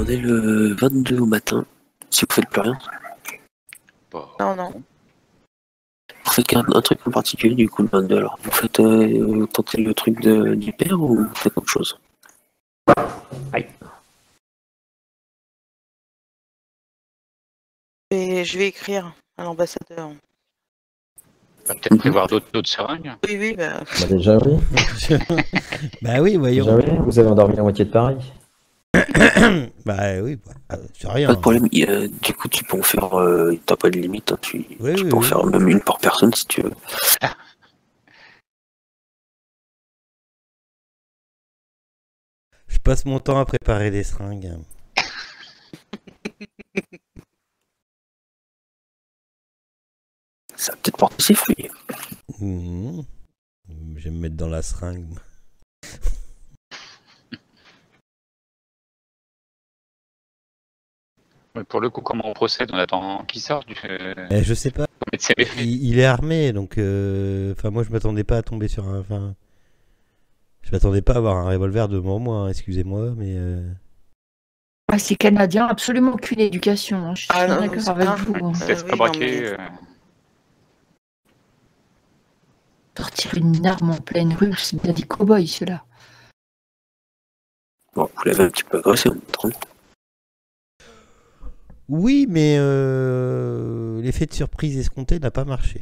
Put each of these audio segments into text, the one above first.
On est le 22 au matin. Si vous faites plus rien, Bah, Non, non. vous faites un truc en particulier du coup le 22 alors. Vous faites tenter le truc du père ou vous faites autre chose? Et je vais écrire à l'ambassadeur. on va peut-être prévoir d'autres seringues. Oui, oui, bah. Bah déjà oui. Bah oui, voyons. Déjà oui. Vous avez endormi la moitié de Paris. Bah oui, c'est Pas rien. de problème. Du coup, tu peux en faire. T'as pas de limite. Hein, tu Oui, peux en faire même une par personne si tu veux. Je passe mon temps à préparer des seringues. Ça va peut-être porter ses fruits. Mmh. Je vais me mettre dans la seringue. Mais pour le coup, comment on procède? On attend qu'il sorte Je sais pas. Il est armé, donc moi je m'attendais pas à tomber sur un. Je m'attendais pas à avoir un revolver devant moi, hein, excusez-moi, mais. Ces Canadiens, absolument aucune éducation. Hein. Je suis d'accord avec vous. Hein. Peut-être pas braquer. Sortir une arme en pleine rue, c'est bien des cow-boys, ceux-là. Bon, vous l'avez un petit peu agressé en montrant. Oui, mais l'effet de surprise escompté n'a pas marché.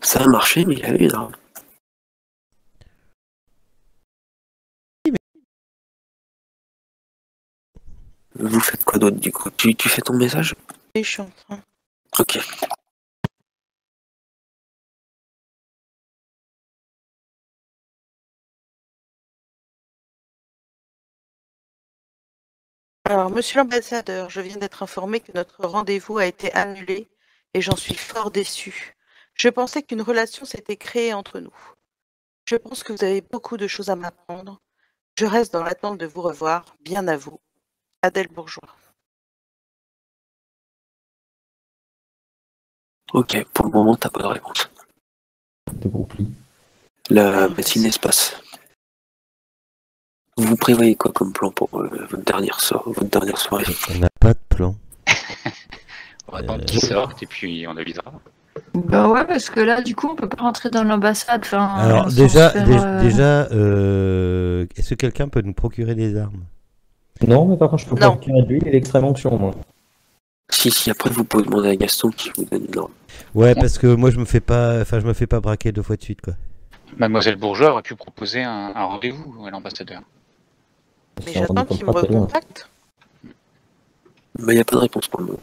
Ça a marché, mais il avait une arme. Vous faites quoi d'autre du coup? Tu fais ton message? Oui, je suis en train. Ok. Alors, monsieur l'ambassadeur, je viens d'être informé que notre rendez-vous a été annulé et j'en suis fort déçu. Je pensais qu'une relation s'était créée entre nous. Je pense que vous avez beaucoup de choses à m'apprendre. Je reste dans l'attente de vous revoir. Bien à vous. Adèle Bourgeois. Ok, pour le moment, t'as pas de réponse. De conflit. La matinée se passe. Vous prévoyez quoi comme plan pour votre dernière soirée? On n'a pas de plan. On va attendre qu'il sorte et puis on avisera. Bah ouais, parce que là, du coup, on peut pas rentrer dans l'ambassade. Alors déjà, est-ce que quelqu'un peut nous procurer des armes? Non, mais par contre, je peux pas procurer de lui, il est extrême onction, moi. Si, après vous pouvez demander à Gaston qui vous donne une arme. Ouais, parce que moi je me fais pas braquer 2 fois de suite, quoi. Mademoiselle Bourgeois aurait pu proposer un rendez-vous à l'ambassadeur. Mais j'attends qu'il me recontacte. Bah, y a pas de réponse pour le moment.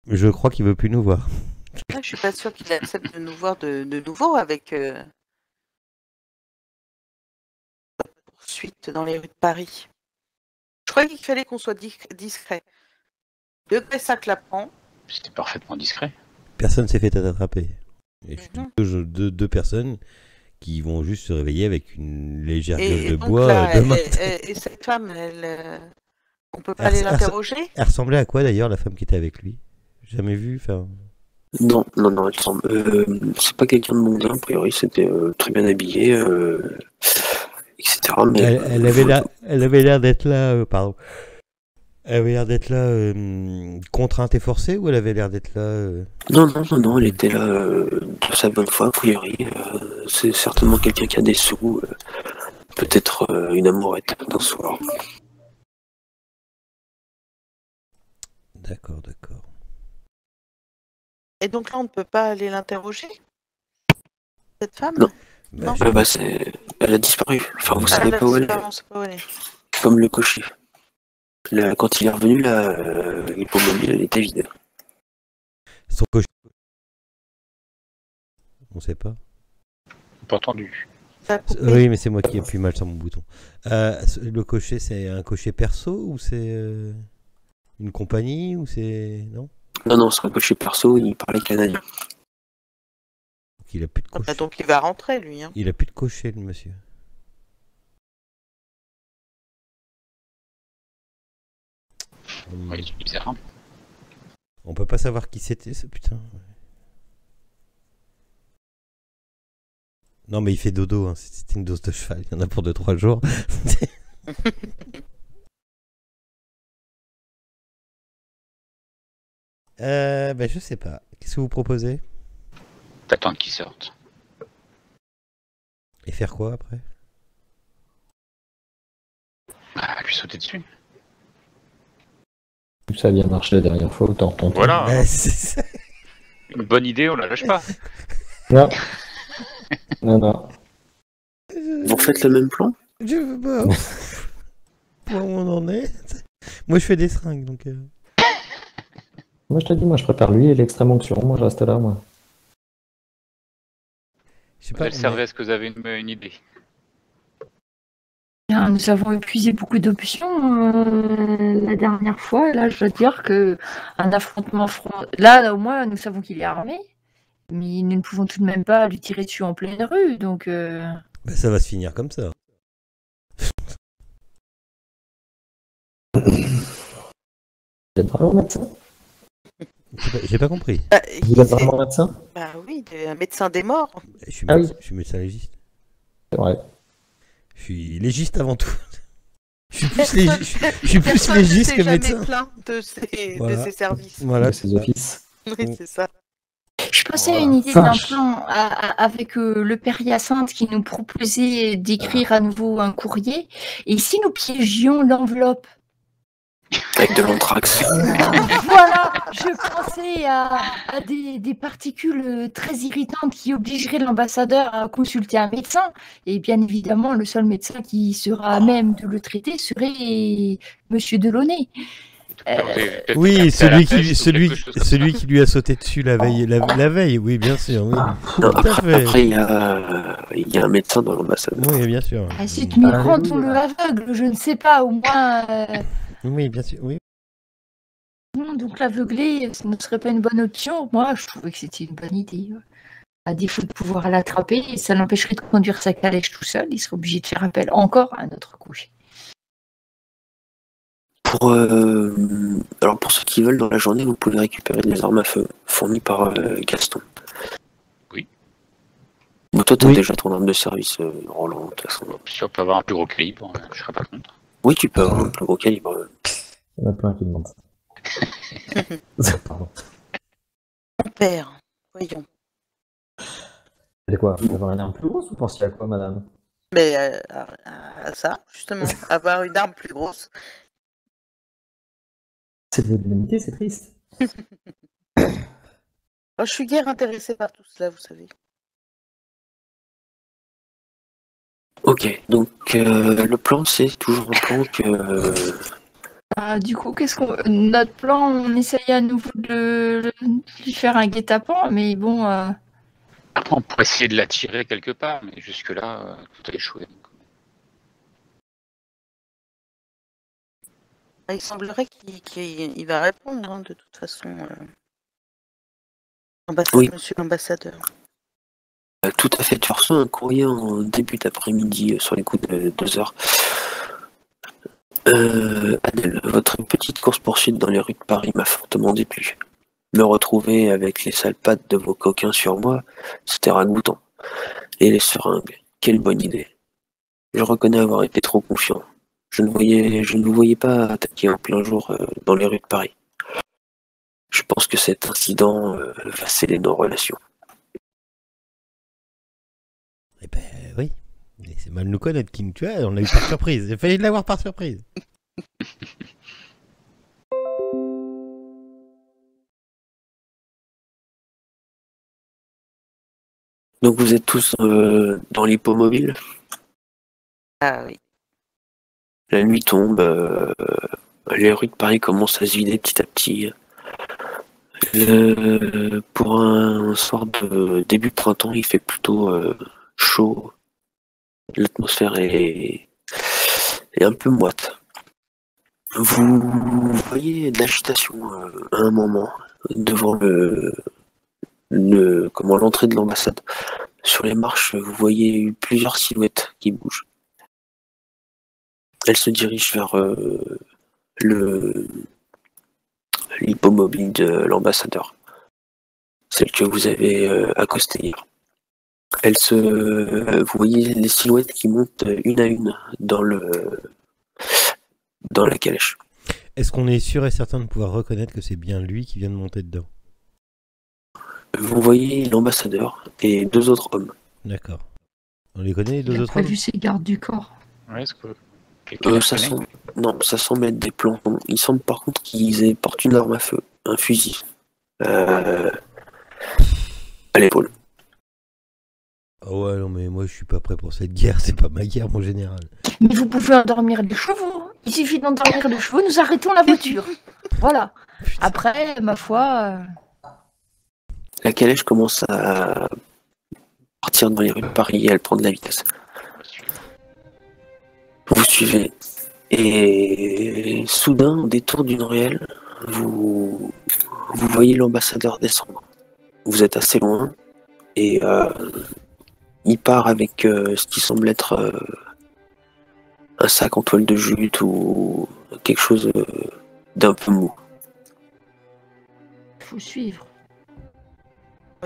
Je crois qu'il veut plus nous voir. Je suis pas sûre qu'il accepte de nous voir de nouveau avec poursuite dans les rues de Paris. Je croyais qu'il fallait qu'on soit discret. Degré ça clapant. C'était parfaitement discret. Personne s'est fait attraper. Et deux personnes qui vont juste se réveiller avec une légère gueule de bois demain. Et cette femme, on peut pas aller l'interroger? Elle ressemblait à quoi d'ailleurs, la femme qui était avec lui? Jamais vu, enfin. Non, elle semble. C'est pas quelqu'un de mondain, a priori, c'était très bien habillé, etc. Mais elle avait l'air d'être là, pardon. Elle avait l'air d'être là contrainte et forcée, ou elle avait l'air d'être là Non, elle était là de sa bonne foi, a priori. C'est certainement quelqu'un qui a des sous, peut-être une amourette d'un soir. D'accord. Et donc là, on ne peut pas aller l'interroger? Cette femme? Non. Elle a disparu. Enfin, vous savez pas où elle est. Comme le cocher. Quand il est revenu, l'hippomobile, elle était vide. Son cocher. On sait pas. Pas entendu. Oui, mais c'est moi qui appuie mal sur mon bouton. Le cocher, c'est un cocher perso ou c'est une compagnie ou c'est... Non, Non, c'est un cocher perso, il parlait canadien. Donc il a plus de cocher. Donc il va rentrer, lui. Hein. Il a plus de cocher, le monsieur. Ouais, c'est bizarre. On peut pas savoir qui c'était, ce putain. Non, mais il fait dodo, hein. C'était une dose de cheval, il y en a pour 2-3 jours. Je sais pas. Qu'est-ce que vous proposez? T'attends qu'ils sortent. Et faire quoi après? Lui sauter dessus. Ça a bien marché la dernière fois, autant ton Voilà. C'est ça. Une bonne idée, on la lâche pas. Non. Non. Vous refaites le même plan? Je veux pas. Où on en est? Moi, je fais des seringues, donc... Moi, je te dis, moi, je prépare lui et l'extrême onction. Moi, je reste là, moi. Je sais Vous pas, allez servir, est-ce que vous avez une idée? Bien, nous avons épuisé beaucoup d'options la dernière fois. Là, je dois dire que un affrontement là, au moins, nous savons qu'il est armé, mais nous ne pouvons tout de même pas lui tirer dessus en pleine rue. Donc, ça va se finir comme ça. Vous êtes vraiment médecin? J'ai pas compris. Vous êtes vraiment médecin? Bah oui, un médecin des morts. Je suis, Ah oui. je suis médecin légiste. C'est vrai. Je suis légiste avant tout. Je suis plus légiste que médecin. Plein de ses, Voilà. de ses services. Voilà. De ses offices. Oui, c'est ça. je pensais à une idée d'un plan avec le père Hyacinthe qui nous proposait d'écrire à nouveau un courrier. Et si nous piégions l'enveloppe? Avec de l'anthrax. Voilà, je pensais à des particules très irritantes qui obligeraient l'ambassadeur à consulter un médecin. Et bien évidemment, le seul médecin qui sera à même de le traiter serait Monsieur Delaunay. Oui, celui qui lui a sauté dessus la veille, oui, bien sûr. Oui. Non, Tout à fait. après, il y a un médecin dans l'ambassade. Oui, bien sûr. Ah, si tu m'y rendons-le aveugle, je ne sais pas, au moins. Oui, bien sûr, oui. Donc l'aveuglé, ce ne serait pas une bonne option. Moi, je trouvais que c'était une bonne idée. À défaut de pouvoir l'attraper, ça l'empêcherait de conduire sa calèche tout seul. Il serait obligé de faire appel encore à un autre coucher. Alors pour ceux qui veulent, dans la journée, vous pouvez récupérer des armes à feu fournies par Gaston. Oui. Bon, toi, t'as Oui. déjà ton arme de service, Roland, de toute façon. Si on peut avoir un plus gros calibre, je serais pas contre. Oui, tu peux avoir un plus gros calibre. Il y en a plein qui demandent ça. Pardon. Mon père, voyons. C'est quoi? Vous avez une arme plus grosse ou pensiez à quoi, madame? Mais à ça, justement, avoir une arme plus grosse. C'est de l'humanité, c'est triste. Je suis guère intéressée par tout cela, vous savez. Ok, donc le plan, c'est toujours un plan que... Du coup, notre plan, on essaye à nouveau de lui faire un guet-apens, mais bon. Après, on pourrait essayer de l'attirer quelque part, mais jusque-là, tout a échoué. Il semblerait qu'il va répondre, hein, de toute façon. Oui. Monsieur l'ambassadeur. Tout à fait, tu reçois un courrier en début d'après-midi sur les coups de 2h. Adèle, votre petite course-poursuite dans les rues de Paris m'a fortement déplu. Me retrouver avec les sales pattes de vos coquins sur moi, c'était ragoûtant. Et les seringues, quelle bonne idée. Je reconnais avoir été trop confiant. Je ne vous voyais pas attaquer en plein jour dans les rues de Paris. Je pense que cet incident va sceller nos relations. Eh ben oui. Mais c'est mal nous connaître, King. Tu vois, on l'a eu par surprise. Il fallait l'avoir par surprise. Donc vous êtes tous dans l'hippomobile? Ah oui. La nuit tombe, les rues de Paris commencent à se vider petit à petit. Pour un soir de début de printemps, il fait plutôt chaud. L'atmosphère est un peu moite. Vous voyez de l'agitation à un moment devant l'entrée de l'ambassade. Sur les marches, vous voyez plusieurs silhouettes qui bougent. Elles se dirigent vers l'hippomobile de l'ambassadeur, celle que vous avez accostée hier. Vous voyez les silhouettes qui montent une à une dans la calèche. Est-ce qu'on est sûr et certain de pouvoir reconnaître que c'est bien lui qui vient de monter dedans? Vous voyez l'ambassadeur et 2 autres hommes. D'accord. On les connaît, les Il 2 a autres pas hommes? vu ses gardes du corps. Ouais, est-ce que quelqu'un les Ça reconnaît? semble être des plantons. Il semble par contre qu'ils portent une arme à feu, un fusil. À l'épaule. Ah ouais, non, mais moi je suis pas prêt pour cette guerre, c'est pas ma guerre, mon général. Mais vous pouvez endormir les chevaux. Il suffit d'endormir les chevaux, nous arrêtons la voiture. Voilà. Après, ma foi... La calèche commence à partir dans les rues de Paris et elle prend de la vitesse. Vous suivez. Et soudain, au détour d'une ruelle, vous voyez l'ambassadeur descendre. Vous êtes assez loin et il part avec ce qui semble être un sac en toile de jute ou quelque chose d'un peu mou. Il faut suivre.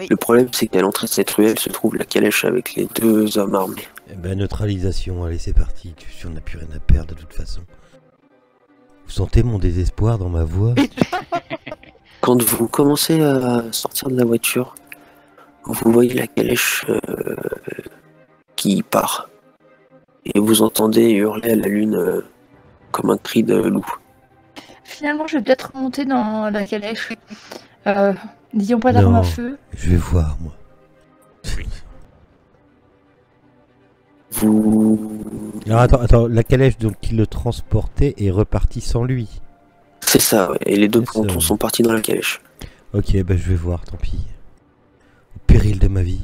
Le problème, c'est qu'à l'entrée de cette ruelle se trouve la calèche avec les 2 hommes armés. Eh ben, neutralisation, allez, c'est parti. On n'a plus rien à perdre de toute façon. Vous sentez mon désespoir dans ma voix? Quand vous commencez à sortir de la voiture, vous voyez la calèche qui part. Et vous entendez hurler à la lune comme un cri de loup. Finalement, je vais peut-être remonter dans la calèche. N'ayons pas d'armes à Non. feu. Je vais voir, moi. Vous... Alors attends, la calèche donc qui le transportait est repartie sans lui. C'est ça, ouais. Et les 2 C'est ça, plantons ouais. sont partis dans la calèche. Ok, bah je vais voir, tant pis. Au péril de ma vie.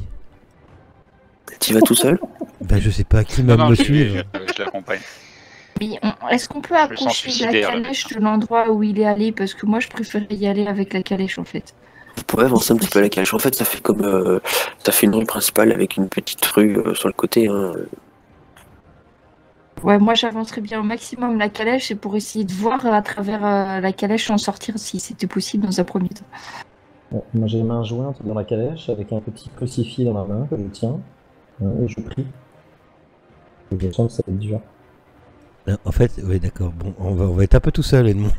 Tu vas tout seul? Bah je sais pas, qui Non, va non, me je suivre? l'accompagne. Mais est-ce qu'on peut me sens approcher la suicidaire, là, calèche de l'endroit où il est allé? Parce que moi, je préférais y aller avec la calèche, en fait. Vous pouvez avancer un petit peu la calèche. En fait, ça fait comme... ça fait une rue principale avec une petite rue sur le côté. Hein. Ouais, moi, j'avancerais bien au maximum la calèche et pour essayer de voir à travers la calèche en sortir si c'était possible dans un premier temps. Bon, moi j'ai les mains jointes dans la calèche avec un petit crucifix dans la main que je tiens et je prie. Et je sens que ça va être dur. En fait, ouais d'accord, bon, on va être un peu tout seul, Edmond.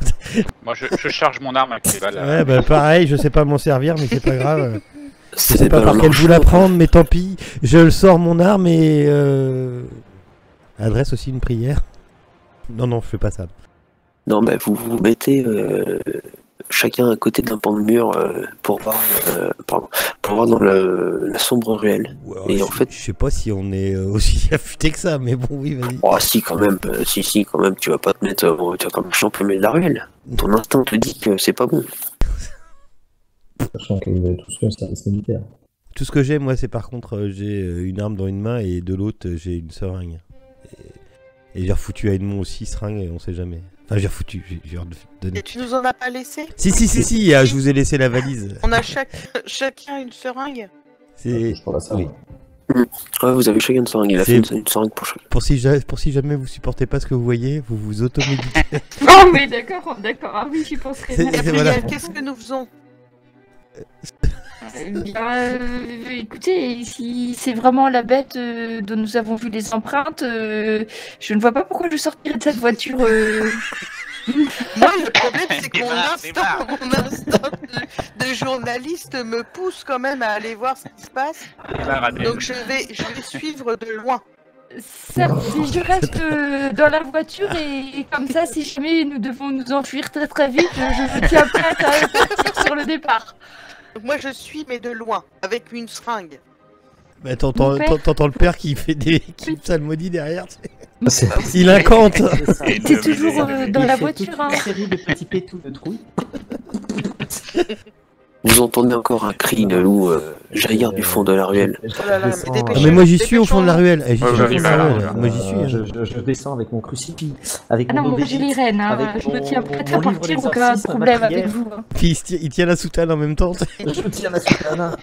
Moi, je charge mon arme avec les balles. Ouais, bah pareil, je sais pas m'en servir, mais c'est pas grave. Je C'est sais pas par un quelle manche. bout la prendre, mais tant pis. Je le sors mon arme et adresse aussi une prière. Non, je fais pas ça. Non, bah vous vous mettez chacun à côté d'un pan de mur pour voir dans la sombre ruelle. Ouais, Et en fait- je sais pas si on est aussi affûté que ça, mais bon, oui, vas-y. Oh si quand même, si quand même, tu vas pas te mettre tu vas quand même champion de la ruelle. Ton instinct te dit que c'est pas bon. Sachant que vous avez tous fait un service militaire. Tout ce que j'ai, moi, c'est par contre, j'ai une arme dans une main et de l'autre, j'ai une seringue. Et j'ai refoutu à Edmond aussi, seringue, et on sait jamais. Enfin, j'ai refoutu, j'ai redonné. Et tu nous en as pas laissé? Si, je vous ai laissé la valise. On a chacun une seringue. C'est Pour la salle. Ouais, vous avez chacun une seringue. Il a C'est- fait une seringue pour chacun. pour si jamais vous supportez pas ce que vous voyez, vous vous automédiquez. Oh, mais d'accord. Ah oui, j'y penserai. C'est- bien. Gabriel, voilà. qu'est-ce que nous faisons? Écoutez, si c'est vraiment la bête dont nous avons vu les empreintes, je ne vois pas pourquoi je sortirais de cette voiture. Moi, le problème, c'est que mon instinct de journaliste me pousse quand même à aller voir ce qui se passe. Donc je vais suivre de loin. Certes, si je reste dans la voiture et comme ça, si jamais nous devons nous enfuir très très vite, je me tiens prête à partir sur le départ. Donc moi, je suis, mais de loin, avec une seringue. Bah, t'entends le père qui fait des psalmodies derrière. C'est Il incante. T'es toujours dans la voiture, hein. Une série de petits pétous de trouille. Vous entendez encore un cri de loup jaillir du fond de la ruelle. Oh là là, mais Ah, dépêchez-vous. mais moi j'y suis au fond de la ruelle. Eh, j'y suis au fond de j'arrive la à la ruelle. ruelle. Moi j'y suis. hein. Je descends avec mon crucifix, avec Ah non, mon moi j'ai les rênes, hein. avec Je me mon- tiens prête mon à livre partir au cas de d'exorcisme, ma problème prière. avec vous. Hein. Puis il tient la soutane en même temps. Je tiens ma soutane.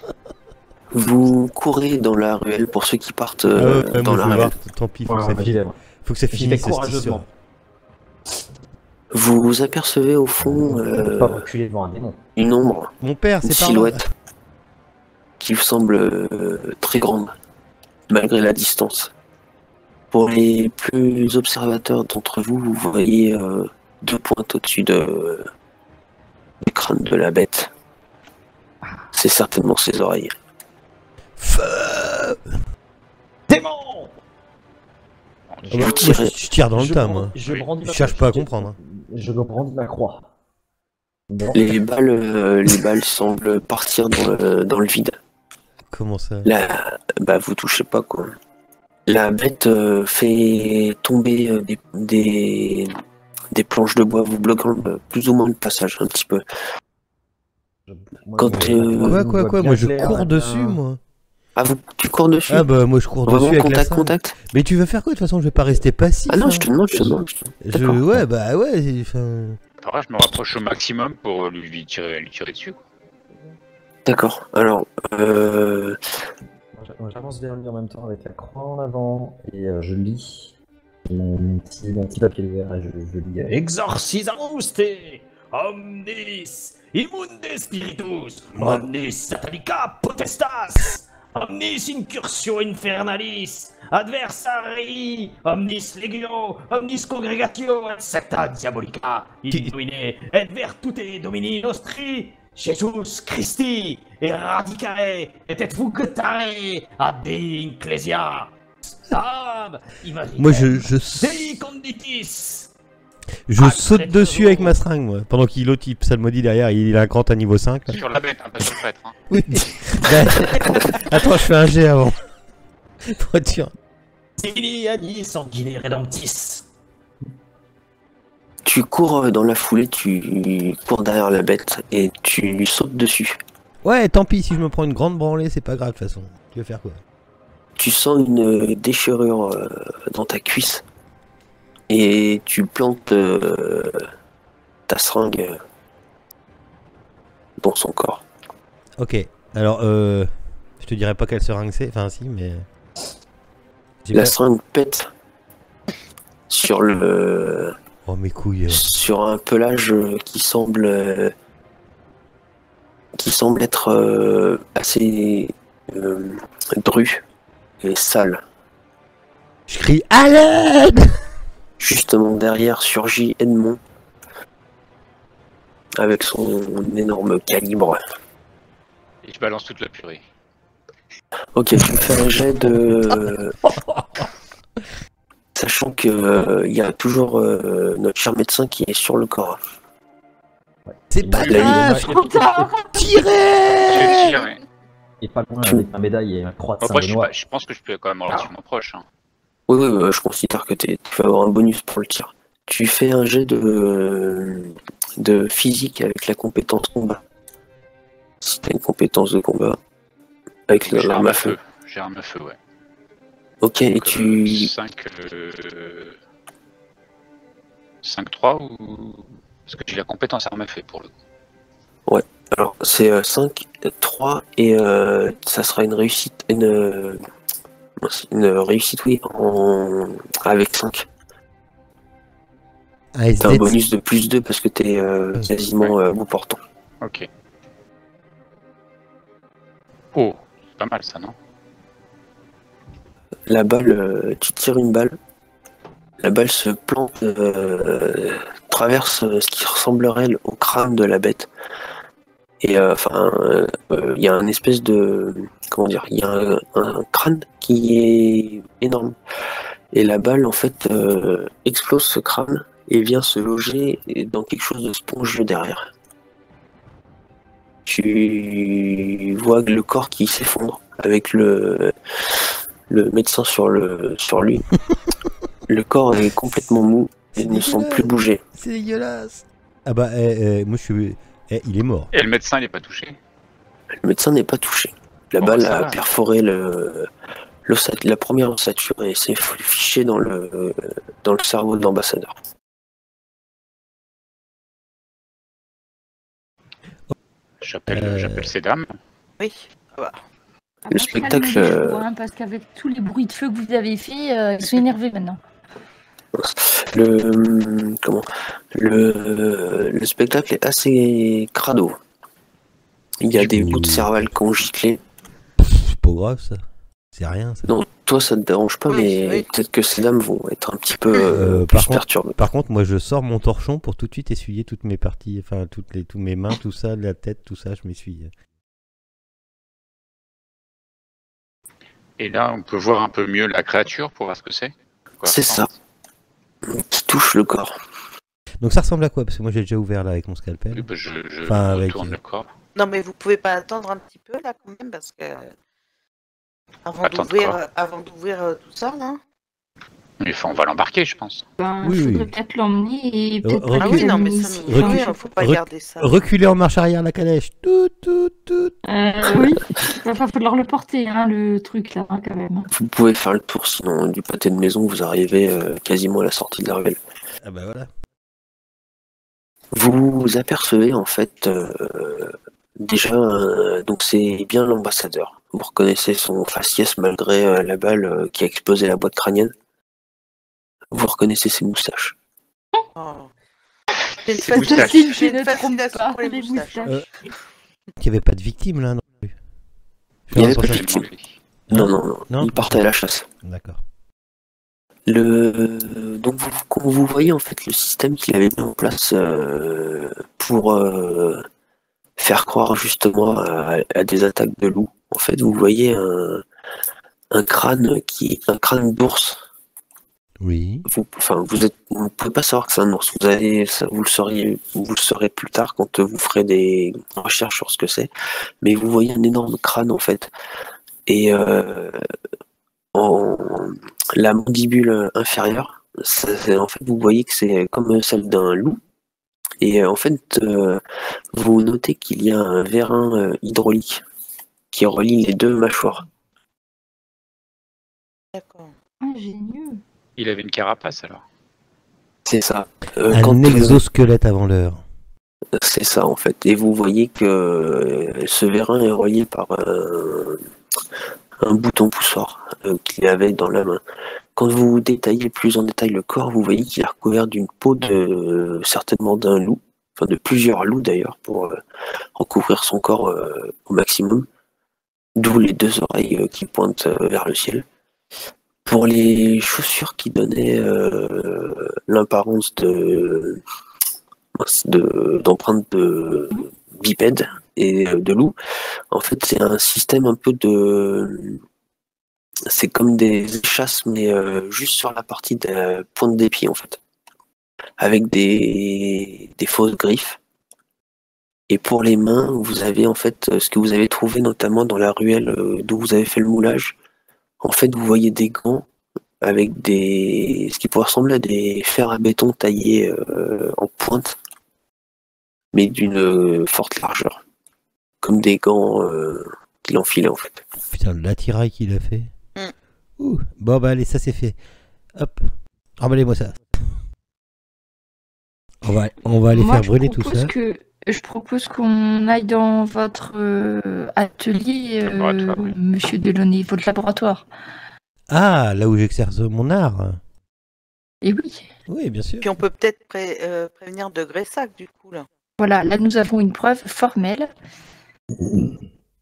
Vous courez dans la ruelle pour ceux qui partent Ah ouais, dans moi, la je vais ruelle. voir. Tant pis, faut que ça J'y finisse. vais, moi. Faut que ça J'y vais finisse cette histoire. courageusement. Vous apercevez au fond Pas reculer devant un démon. une ombre, Mon père, une c'est pas silhouette qui vous semble très grande, malgré la distance. Pour les plus observateurs d'entre vous, vous voyez 2 pointes au-dessus du crâne de la bête. C'est certainement ses oreilles. Démon! Vous tirez. Je tire dans le tas, moi. Je brandis Je cherche pas à comprendre. Je brandis ma croix. Bon. Les balles semblent partir dans le vide. Comment ça? Là, bah vous touchez pas quoi. La bête fait tomber des planches de bois, vous bloquant plus ou moins le passage un petit peu. Quand Quoi? Moi je cours dessus, moi. Ah, tu cours dessus? Ah bah moi je cours dessus Vraiment avec contact. Mais tu veux faire quoi? De toute façon, je vais pas rester passif. Ah non, hein. je te demande. D'accord. Ouais, bah ouais. Enfin... Alors, je me rapproche au maximum pour lui tirer dessus. Quoi. D'accord. Alors, J'avance vers lui en même temps avec la croix en avant et je lis mon petit papier vert et je lis. Exorcisamus te omnis immunde spiritus omnis satanica potestas omnis incursio infernalis adversarii omnis legio omnis congregatio et secta diabolica in nomine et virtute domini nostri Jesus Christi eradicare et vugtare ad ecclesia Sam Moi je Dei conditis. saute dessus avec ma seringue, moi. Pendant qu'il l'autre il psalmodie derrière, il a un grand à niveau 5. Là. Sur la bête, hein, pas sur le prêtre. Hein. Oui. Attends, je fais un jet avant. Pour être sûr. Sini adi sanguine redemptis. tu cours dans la foulée, tu cours derrière la bête et tu lui sautes dessus. Ouais, tant pis, si je me prends une grande branlée, c'est pas grave de toute façon. Tu veux faire quoi? Tu sens une déchirure dans ta cuisse et tu plantes ta seringue dans son corps. Ok, alors je te dirais pas quelle seringue c'est, enfin si, mais... La seringue pète sur le... Oh mes couilles. Sur un pelage qui semble être assez dru et sale. Je crie à l'aide. Justement derrière surgit Edmond avec son énorme calibre. Et je balance toute la purée. Ok, tu me fais un jet de... Sachant que il y a toujours notre cher médecin qui est sur le corps. C'est pas grave. Je Tirez. tire, ouais. Et pas loin avec ma médaille et ma croix de Après, Saint-Benoît. je pense que je peux quand même relativement proche. Hein. Oui, je considère que tu vas avoir un bonus pour le tir. Tu fais un jet de physique avec la compétence combat. Si t'as une compétence de combat. Avec l'arme à feu. J'ai arme à feu, ouais. Ok, et Donc, tu... 5-3 ou... Parce que j'ai la compétence arme à feu pour le coup. Alors, c'est 5, 3, et ça sera une réussite, une réussite, oui, avec 5. Ah, T'as un bonus de plus 2 parce que t'es quasiment bout portant. Ok. Oh, c'est pas mal ça, non? La balle, tu tires une balle, la balle se plante, traverse ce qui ressemblerait au crâne de la bête. Et il y a un espèce de... Comment dire? Il y a un crâne qui est énorme. Et la balle, en fait, explose ce crâne et vient se loger dans quelque chose de spongieux derrière. Tu vois le corps qui s'effondre avec le médecin sur lui. Le corps est complètement mou et ne semble plus bouger. C'est dégueulasse. Ah bah, moi je suis... il est mort. Et le médecin, il est pas touché. Le médecin n'est pas touché. La Bon, balle ça a va. perforé la première ossature et s'est fichée dans le cerveau de l'ambassadeur. J'appelle ces dames. Oui, ça va. Le spectacle, Parce qu'avec tous les bruits de feu que vous avez fait, ils sont énervés maintenant. le spectacle est assez crado. Il y a des bouts de cervelle qui ont giclé. C'est pas grave ça. C'est rien, ça. Non, toi ça te dérange pas, Oui, mais oui. peut-être que ces dames vont être un petit peu Par plus contre- perturbées. Par contre, moi, je sors mon torchon pour tout de suite essuyer toutes mes parties, enfin, tous mes mains, tout ça, la tête, tout ça, je m'essuie. Et là, on peut voir un peu mieux la créature pour voir ce que c'est. Quoi, C'est enfin, ça. Qui touche le corps. Donc ça ressemble à quoi? Parce que moi, j'ai déjà ouvert là avec mon oui, scalpel. bah, je Enfin, avec, retourne le corps. Non, mais vous pouvez pas attendre un petit peu là quand même parce que Attendre quoi avant d'ouvrir tout ça là. Mais enfin, on va l'embarquer, je pense. Ben, Oui, faudrait oui. peut-être l'emmener et peut-être Recule. Ah pas oui, non, mais l'amener ça, ici. non, Recule. faut pas Recule. garder ça. Reculer en marche arrière la calèche. Tout. Oui, il va falloir le porter, hein, le truc là, hein, quand même. Vous pouvez faire le tour, sinon du pâté de maison, vous arrivez quasiment à la sortie de la ruelle. Ah bah voilà. Vous apercevez en fait déjà, donc c'est bien l'ambassadeur. Vous reconnaissez son faciès malgré la balle qui a explosé la boîte crânienne. Vous reconnaissez ses moustaches. Oh. J'ai une C'est moustache. fascination Je ne trompe fascination pas, pour les les moustaches. moustaches. Il n'y avait pas de victime là non plus. Il y avait Fais pas de attention. victime. Non. Non. Il partait à la chasse. D'accord. Donc vous voyez en fait le système qu'il avait mis en place pour faire croire justement à des attaques de loups. En fait, vous voyez un crâne un crâne d'ours. Oui. Vous pouvez pas savoir que c'est un ours. Vous le saurez plus tard quand vous ferez des recherches sur ce que c'est. Mais vous voyez un énorme crâne en fait. Et la mandibule inférieure, en fait, vous voyez que c'est comme celle d'un loup. Et en fait, vous notez qu'il y a un vérin hydraulique qui relie les deux mâchoires. D'accord. Ah, génial. Il avait une carapace alors. C'est ça. Un exosquelette avant l'heure. C'est ça en fait. Et vous voyez que ce vérin est relié par un bouton poussoir qu'il avait dans la main. Quand vous détaillez plus en détail le corps, vous voyez qu'il est recouvert d'une peau de certainement d'un loup, enfin de plusieurs loups d'ailleurs, pour recouvrir son corps au maximum. D'où les deux oreilles qui pointent vers le ciel. Pour les chaussures qui donnaient l'apparence d'empreintes de bipède et de loup, en fait c'est un système un peu de... C'est comme des échasses, mais juste sur la partie de la pointe des pieds en fait. Avec des fausses griffes. Et pour les mains, vous avez en fait ce que vous avez trouvé notamment dans la ruelle d'où vous avez fait le moulage. En fait, vous voyez des gants avec ce qui pourrait ressembler à des fers à béton taillés en pointe, mais d'une forte largeur. Comme des gants qu'il enfilait en fait. Putain, l'attirail qu'il a fait. Mm. Ouh. Bon bah allez, ça c'est fait. Hop. Emballez-moi ça. On va aller Moi, faire je brûler tout propose ça. Je propose qu'on aille dans votre atelier, Laboratoire, oui. monsieur Delaunay, votre laboratoire. Ah, là où j'exerce mon art. Et oui, Oui, bien sûr. Puis on peut peut-être prévenir de Gressac du coup là. voilà, là nous avons une preuve formelle.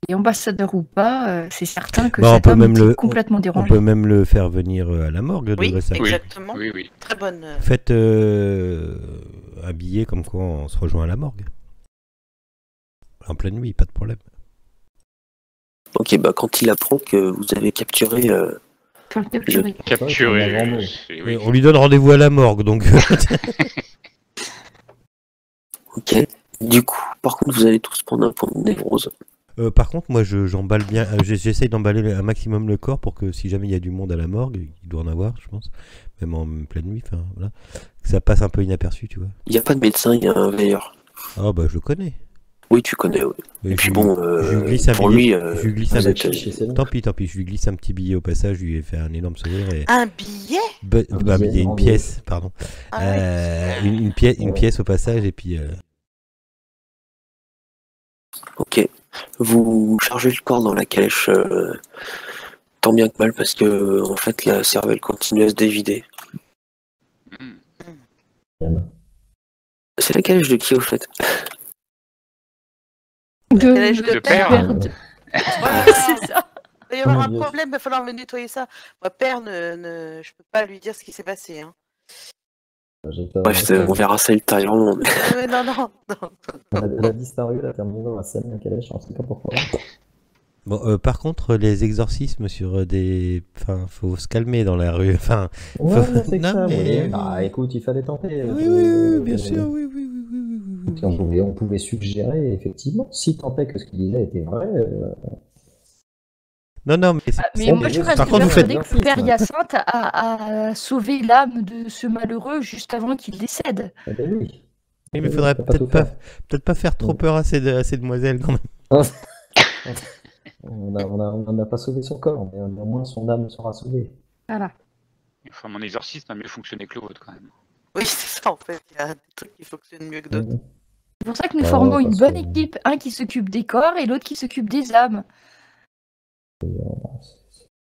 Et ambassadeur ou pas, c'est certain que Bah, on cet peut homme même était complètement On dérangé. peut même le faire venir à la morgue de Oui, Gressac. Oui. exactement. Oui. Très bonne. Faites un billet comme quoi on se rejoint à la morgue. En pleine nuit, pas de problème. Ok, bah quand il apprend que vous avez capturé Faut le capturer. Capturé. avant nous. Oui. On lui donne rendez-vous à la morgue, donc. Ok. Du coup, par contre, vous allez tous prendre un point de névrose. Par contre, moi, j'emballe bien. J'essaye d'emballer un maximum le corps pour que si jamais il y a du monde à la morgue, il doit en avoir, je pense, même en pleine nuit, enfin voilà, que ça passe un peu inaperçu, tu vois. Il n'y a pas de médecin, il y a un veilleur. Ah bah je le connais. Oui, tu connais. Oui. Et puis bon, je lui glisse un pour billet. lui, Je lui glisse vous un êtes- billet. Tant pis. Je lui glisse un petit billet au passage, je lui ai fait un énorme sourire et. Un billet. Bah, billet, il y a une en pièce, pardon. Ah ouais. Une pièce au passage et puis. Ok. Vous chargez le corps dans la calèche tant bien que mal parce que en fait la cervelle continue à se dévider. Mm. C'est la calèche de qui au fait? calèche de père. Voilà, C'est ça. va y avoir Oh mon un Dieu. problème, il va falloir me nettoyer ça. Moi, père, je peux pas lui dire ce qui s'est passé. Hein. Bref, on verra ça ultérieurement. Mais non. Elle a disparu, elle a terminé dans la scène, la calèche, on sait pas pourquoi. Bon, par contre, les exorcismes sur des. Enfin, faut se calmer dans la rue. Enfin. Ouais, Faut- mais c'est que Non, ça, mais- oui. Bah écoute, il fallait tenter. Oui, bien sûr, oui. Puis on pouvait suggérer, effectivement, si tant est que ce qu'il disait était vrai. Non, mais. Mais Ça, moi, je mais reste par contre, vous faites- persuadée que le père Hyacinthe a sauvé l'âme de ce malheureux juste avant qu'il décède. Eh ben oui. Oui, mais faudrait T'as pas tout peut-être pas faire trop Ouais. peur à ces demoiselles quand même. On n'a pas sauvé son corps, mais au moins son âme sera sauvée. Voilà. Enfin, mon exorcisme a mieux fonctionné que le vôtre, quand même. Oui, c'est ça en fait. Il y a des trucs qui fonctionnent mieux que d'autres. C'est pour ça que nous Oh, formons une parce bonne que- équipe. Un qui s'occupe des corps et l'autre qui s'occupe des âmes.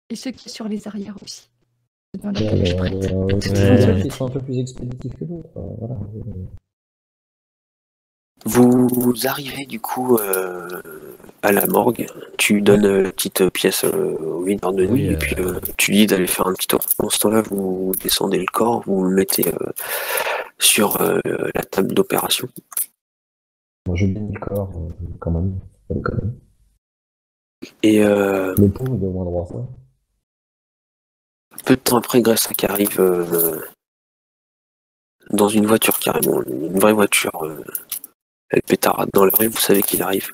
Et ceux qui sont sur les arrières aussi. Dans la calèche prête. Ceux qui sont un peu plus expéditifs que d'autres. Voilà. Vous arrivez du coup à la morgue, tu donnes la petite pièce au videur de nuit Oui, et puis tu dis d'aller faire un petit tour. Pendant ce temps-là, vous descendez le corps, vous le mettez sur la table d'opération. Moi, je mets le corps, quand même. Pas déconner. Et Le pauvre, il doit au moins droit à ça. peu de temps après, Gressac arrive dans une voiture carrément, une vraie voiture. Elle pétarade dans la rue, vous savez qu'il arrive.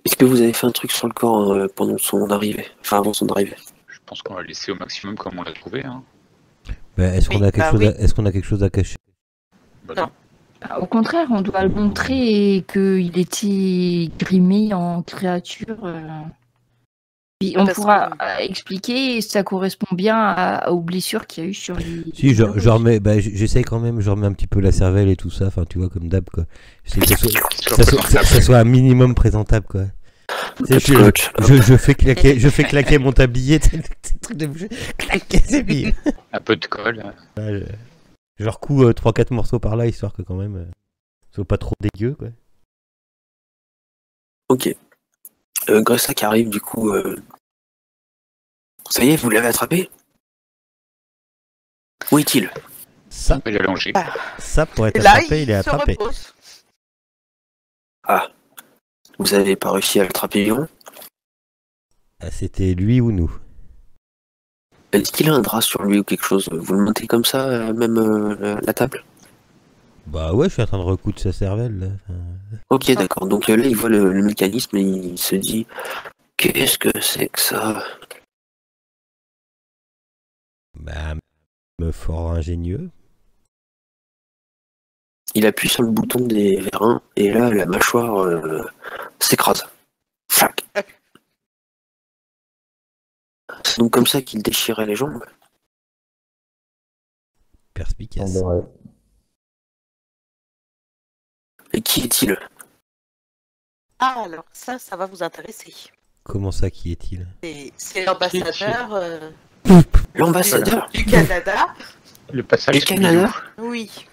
Est-ce que vous avez fait un truc sur le corps pendant son arrivée? Enfin, avant son arrivée. Je pense qu'on va le laisser au maximum comme on l'a trouvé. Hein. Est-ce qu'on Oui, a quelque bah chose oui. est-ce qu'on a quelque chose à cacher? Bah, Non. Bah, au contraire, on doit le montrer qu'il était grimé en créature. Puis on Parce pourra que- expliquer, ça correspond bien aux blessures qu'il y a eu sur les. Si, je remets, j'essaye quand même, je remets un petit peu la cervelle et tout ça, enfin, tu vois, comme d'hab, quoi. J'essaie que ça soit un minimum présentable, quoi. Tu sais, je fais claquer mon tablier, tu sais, le truc de bouger, claquer, c'est bien. un peu de colle. Je recoue 3-4 morceaux par là, histoire que quand même, ce soit pas trop dégueu, quoi. Ok. Gressac arrive du coup. Ça y est, vous l'avez attrapé? Où est-il? Ça, Il est allongé. pour être Et là, attrapé, il est se attrapé. repose. Ah. Vous avez pas réussi à l'attraper vivant? Ah, c'était lui ou nous? Est-ce qu'il a un drap sur lui ou quelque chose? Vous le montez comme ça, même la table? Bah ouais, je suis en train de recoudre sa cervelle, là. Enfin, Ok, d'accord. Donc là, il voit le mécanisme et il se dit qu'est-ce que c'est que ça? fort ingénieux. Il appuie sur le bouton des vérins et là, la mâchoire s'écrase. Flac. C'est donc comme ça qu'il déchirait les jambes. Perspicace. Ouais. Et qui est-il? Ah, alors ça va vous intéresser. Comment ça, qui est-il? C'est l'ambassadeur L'ambassadeur? du Canada. Le passage Du Canada? Oui,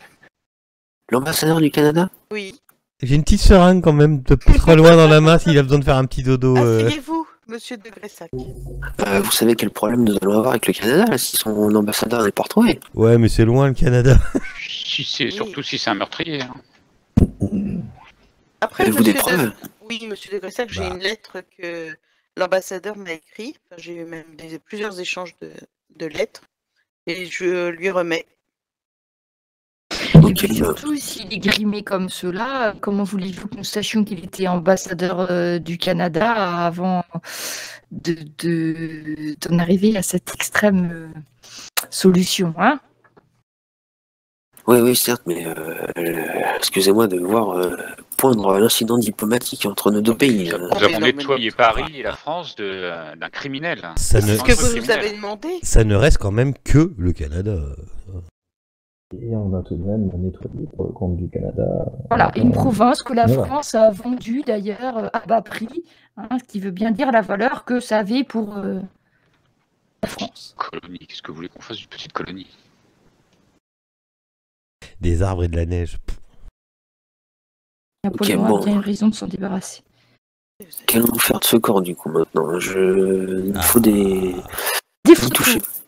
L'ambassadeur du Canada? oui. J'ai une petite seringue quand même, de pas trop loin dans la main s'il a besoin de faire un petit dodo. Asseyez-vous, monsieur de Gressac. Vous savez quel problème nous allons avoir avec le Canada là, si son ambassadeur n'est pas retrouvé? Ouais, mais c'est loin le Canada. Surtout si c'est un meurtrier. Hein. Après, Avez-vous des monsieur preuves? Oui, monsieur de Gressac, j'ai Bah. une lettre que l'ambassadeur m'a écrite. Enfin, j'ai eu même plusieurs échanges de lettres. Et je lui remets. Ok. Surtout s'il est grimé comme cela, comment voulez-vous que nous sachions qu'il était ambassadeur du Canada avant d'en arriver à cette extrême solution, hein? Oui, certes, mais excusez-moi de voir poindre l'incident diplomatique entre nos deux pays. Nous mais avons non, mais nettoyé non. Paris et la France d'un criminel. Ça C'est ne, ce que vous nous criminel. avez demandé. ça ne reste quand même que le Canada. Et on a tout de même nettoyé pour le compte du Canada. Voilà, une province que la Voilà. France a vendue d'ailleurs à bas prix, hein, ce qui veut bien dire la valeur que ça avait pour la France. Colonie, qu'est-ce que vous voulez qu'on fasse d'une petite colonie? Des arbres et de la neige. Napoléon bon. a bien eu raison de s'en débarrasser. Qu'allons-nous faire de ce corps du coup maintenant? Il faut des Des vous touchez. photos.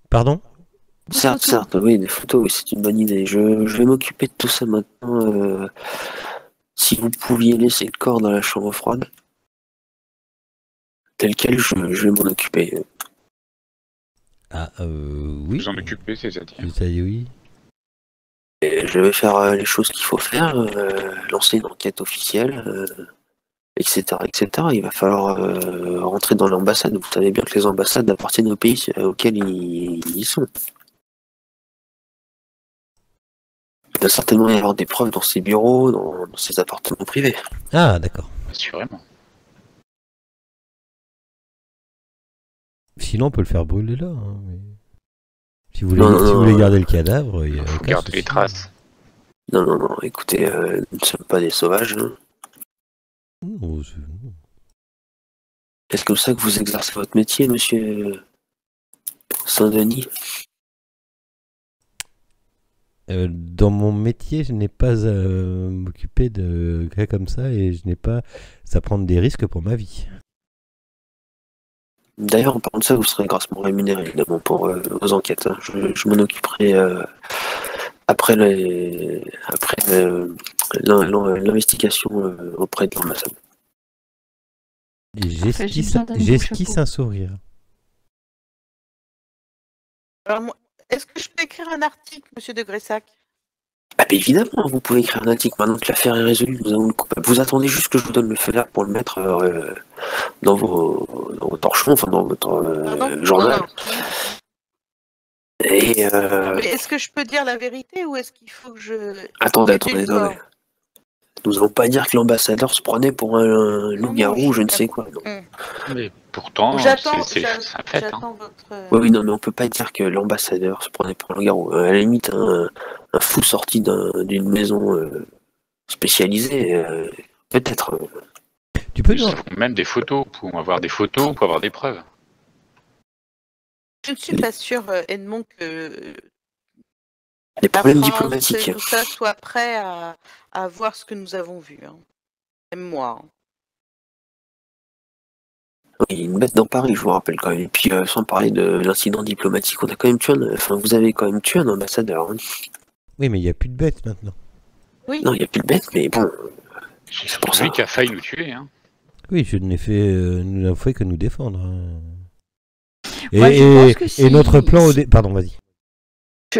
Pardon? Des Certes, photos. certes, oui, des photos, oui, c'est une bonne idée. Je vais m'occuper de tout ça maintenant. Si vous pouviez laisser le corps dans la chambre froide, tel quel, je vais m'en occuper. Ah, oui. Vous en occupez, c'est-à-dire. Ça y est, oui. Et je vais faire les choses qu'il faut faire, lancer une enquête officielle, etc., etc. Il va falloir rentrer dans l'ambassade. Vous savez bien que les ambassades appartiennent au pays auquel ils sont. Il doit certainement y avoir des preuves dans ses bureaux, dans ses appartements privés. Ah, d'accord. Assurément. Sinon, on peut le faire brûler là. Hein, mais... Si vous Non, voulez non, garder le cadavre, il y a Faut aucun garder les souci. traces. Non, non, non, écoutez, nous ne sommes pas des sauvages. Hein. Oh, Est-ce comme ça que vous exercez votre métier, monsieur Saint-Denis? dans mon métier, je n'ai pas à m'occuper de cas comme ça et je n'ai pas à prendre des risques pour ma vie. D'ailleurs, en parlant de ça, vous serez grassement rémunéré, évidemment, pour vos enquêtes. Hein. Je m'en occuperai après l'investigation auprès de l'ambassade. Et Enfin, j'ai besoin d'un nouveau j'esquisse chapeau. un sourire. Alors, est-ce que je peux écrire un article, monsieur de Gressac? Ah, bah, évidemment, vous pouvez écrire un article maintenant que l'affaire est résolue. Nous avons le coupable. Vous attendez juste que je vous donne le feu vert pour le mettre dans vos torchons, enfin dans votre Pardon? journal. Non, non. Et Mais est-ce que je peux dire la vérité ou est-ce qu'il faut que je... attendez. édulcore? Nous allons pas dire que l'ambassadeur se prenait pour un loup-garou ou je ne sais quoi. Non. Mais pourtant, J'attends c'est un fait. Hein. j'attends votre... Oui, non, mais on peut pas dire que l'ambassadeur se prenait pour un loup-garou. À la limite, un fou sorti d'une maison spécialisée, peut-être. Tu peux Nous nous... avons même des photos. Pour avoir des photos, pour avoir des preuves. Je ne suis pas sûre, Edmond, que Des la problèmes France diplomatiques. et tout ça soit prêt à voir ce que nous avons vu. Hein. Même moi. Hein. Oui, une bête dans Paris, je vous rappelle quand même. Et puis, sans parler de l'incident diplomatique, on a quand même tué vous avez quand même tué un ambassadeur. Hein. Oui, mais il n'y a plus de bêtes maintenant. Oui. Non, il n'y a plus de bête, mais bon. C'est pour pour ça. lui qui a failli nous tuer. Hein. Oui, nous n'avons fait que nous défendre. Hein. Moi, je pense que Et notre plan si- Pardon, vas-y.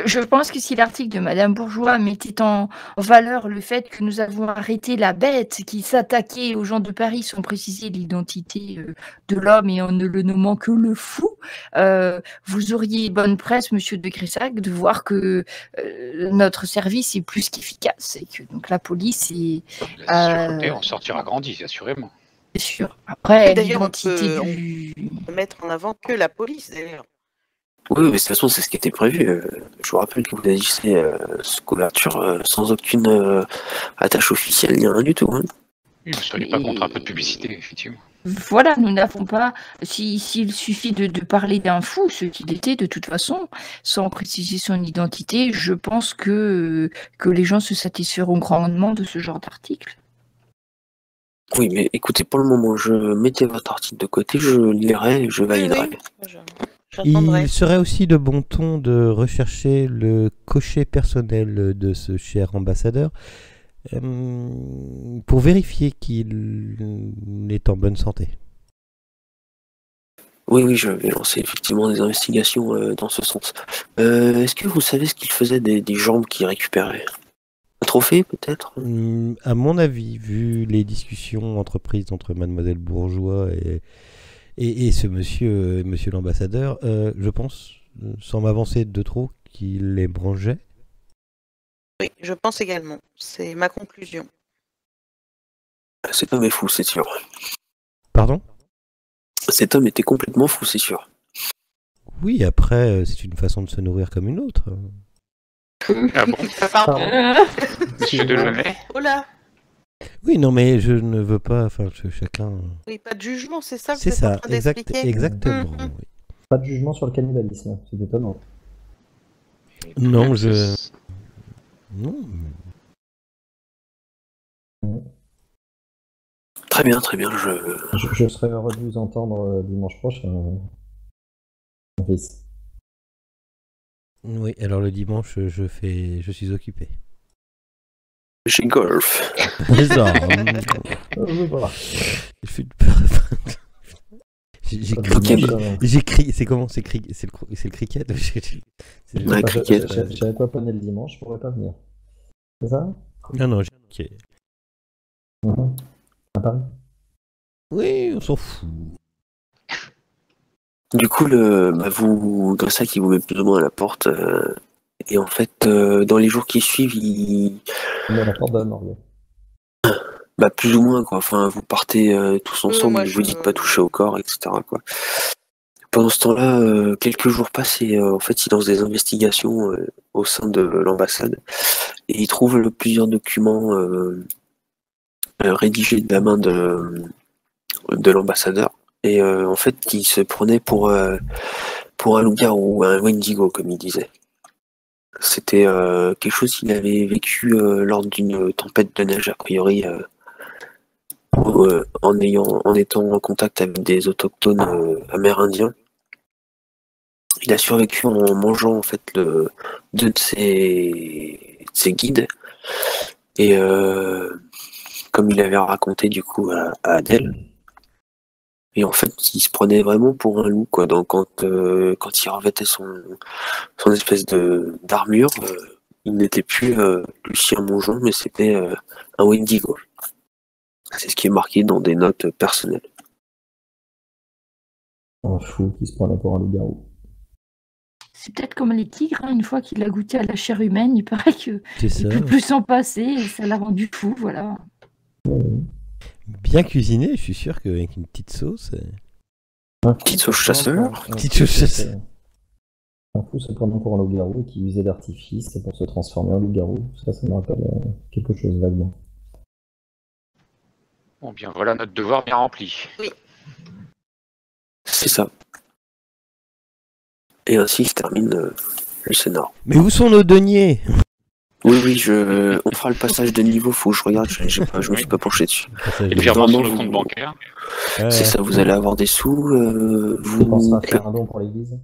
Je pense que si l'article de Madame Bourgeois mettait en valeur le fait que nous avons arrêté la bête qui s'attaquait aux gens de Paris sans préciser l'identité de l'homme et en ne le nommant que le fou, vous auriez bonne presse, monsieur de Gressac, de voir que notre service est plus qu'efficace et que donc la police est On sortira grandi, assurément. bien sûr. Après, Et d'ailleurs, l'identité on du... peut mettre en avant que la police, d'ailleurs. Oui, mais de toute façon, c'est ce qui était prévu. Je vous rappelle que vous agissez sous couverture sans aucune attache officielle, ni rien du tout. Hein. Oui, vous ne seriez pas contre un peu de publicité, effectivement. Voilà, nous n'avons pas. S'il suffit de parler d'un fou, ce qu'il était de toute façon, sans préciser son identité, je pense que les gens se satisferont grandement de ce genre d'article. Oui, mais écoutez, pour le moment, je mettais votre article de côté, je lirai et je validerai. J'attendrai. Il serait aussi de bon ton de rechercher le cocher personnel de ce cher ambassadeur pour vérifier qu'il est en bonne santé. Oui, je vais lancer effectivement des investigations dans ce sens. Est-ce que vous savez ce qu'il faisait des jambes qu'il récupérait? Un trophée, peut-être? À mon avis, vu les discussions entreprises entre Mademoiselle Bourgeois et ce monsieur l'ambassadeur, je pense, sans m'avancer de trop, qu'il les brangeait. Oui, je pense également. C'est ma conclusion. Cet homme est fou, c'est sûr. Pardon? Cet homme était complètement fou, c'est sûr. Oui, après, c'est une façon de se nourrir comme une autre. Ah bon? Pardon. Monsieur Delaunay? Oh là. Oui, non, mais je ne veux pas, enfin, chacun... Oui, pas de jugement, c'est ça que C'est vous êtes en ça, train d'expliquer? exactement. Mhm. Oui. Pas de jugement sur le cannibalisme, c'est étonnant. Non, Même je... si- Non. Très bien, Je serai heureux de vous entendre dimanche prochain, mon fils. Oui, alors le dimanche, je suis occupé. J'ai golf. C'est ça. Voilà. Je fais peur. J'ai crié. C'est comment? C'est le cricket? Ouais, cricket. Je savais pas poney le dimanche, je pourrais pas venir. C'est ça? Non, ok. À Paris? Oui, on s'en fout. Du coup, vous, Gressa qui vous met plus ou moins à la porte, et en fait, dans les jours qui suivent, il met à la porte de la morgue. Plus ou moins, quoi. Enfin, vous partez tous ensemble, moi, vous dites pas toucher au corps, etc., quoi. Pendant ce temps-là, quelques jours passent et en fait, il lance des investigations au sein de l'ambassade et il trouve plusieurs documents rédigés de la main de l'ambassadeur. Et en fait, il se prenait pour un loup-garou, un Wendigo, comme il disait. C'était quelque chose qu'il avait vécu lors d'une tempête de neige, a priori, en étant en contact avec des autochtones amérindiens. Il a survécu en mangeant en fait deux de ses guides. Et comme il avait raconté du coup à Adèle. Et en fait, il se prenait vraiment pour un loup, quoi. Donc, quand il revêtait son espèce d'armure, il n'était plus Lucien Mongeon, mais c'était un Wendigo. C'est ce qui est marqué dans des notes personnelles. Un fou qui se prenait pour un loup-garou. C'est peut-être comme les tigres, hein, une fois qu'il a goûté à la chair humaine, il paraît qu'il ne peut plus s'en passer et ça l'a rendu fou, voilà. Bien cuisiné, je suis sûr qu'avec une petite sauce. Petite sauce chasseur. Petite sauce chasseur. Un fou se prenant pour un loup-garou qui usait d'artifice pour se transformer en loup-garou. Ça me rappelle quelque chose vaguement. Bon, bien voilà notre devoir bien rempli. Oui. C'est ça. Et ainsi se termine le scénar. Mais où sont nos deniers? Oui, on fera le passage de niveau, faut que je regarde, je me suis pas penché dessus. Et puis avant sur le compte bancaire. C'est ça, vous allez avoir des sous, Tu penseras faire un don pour l'église?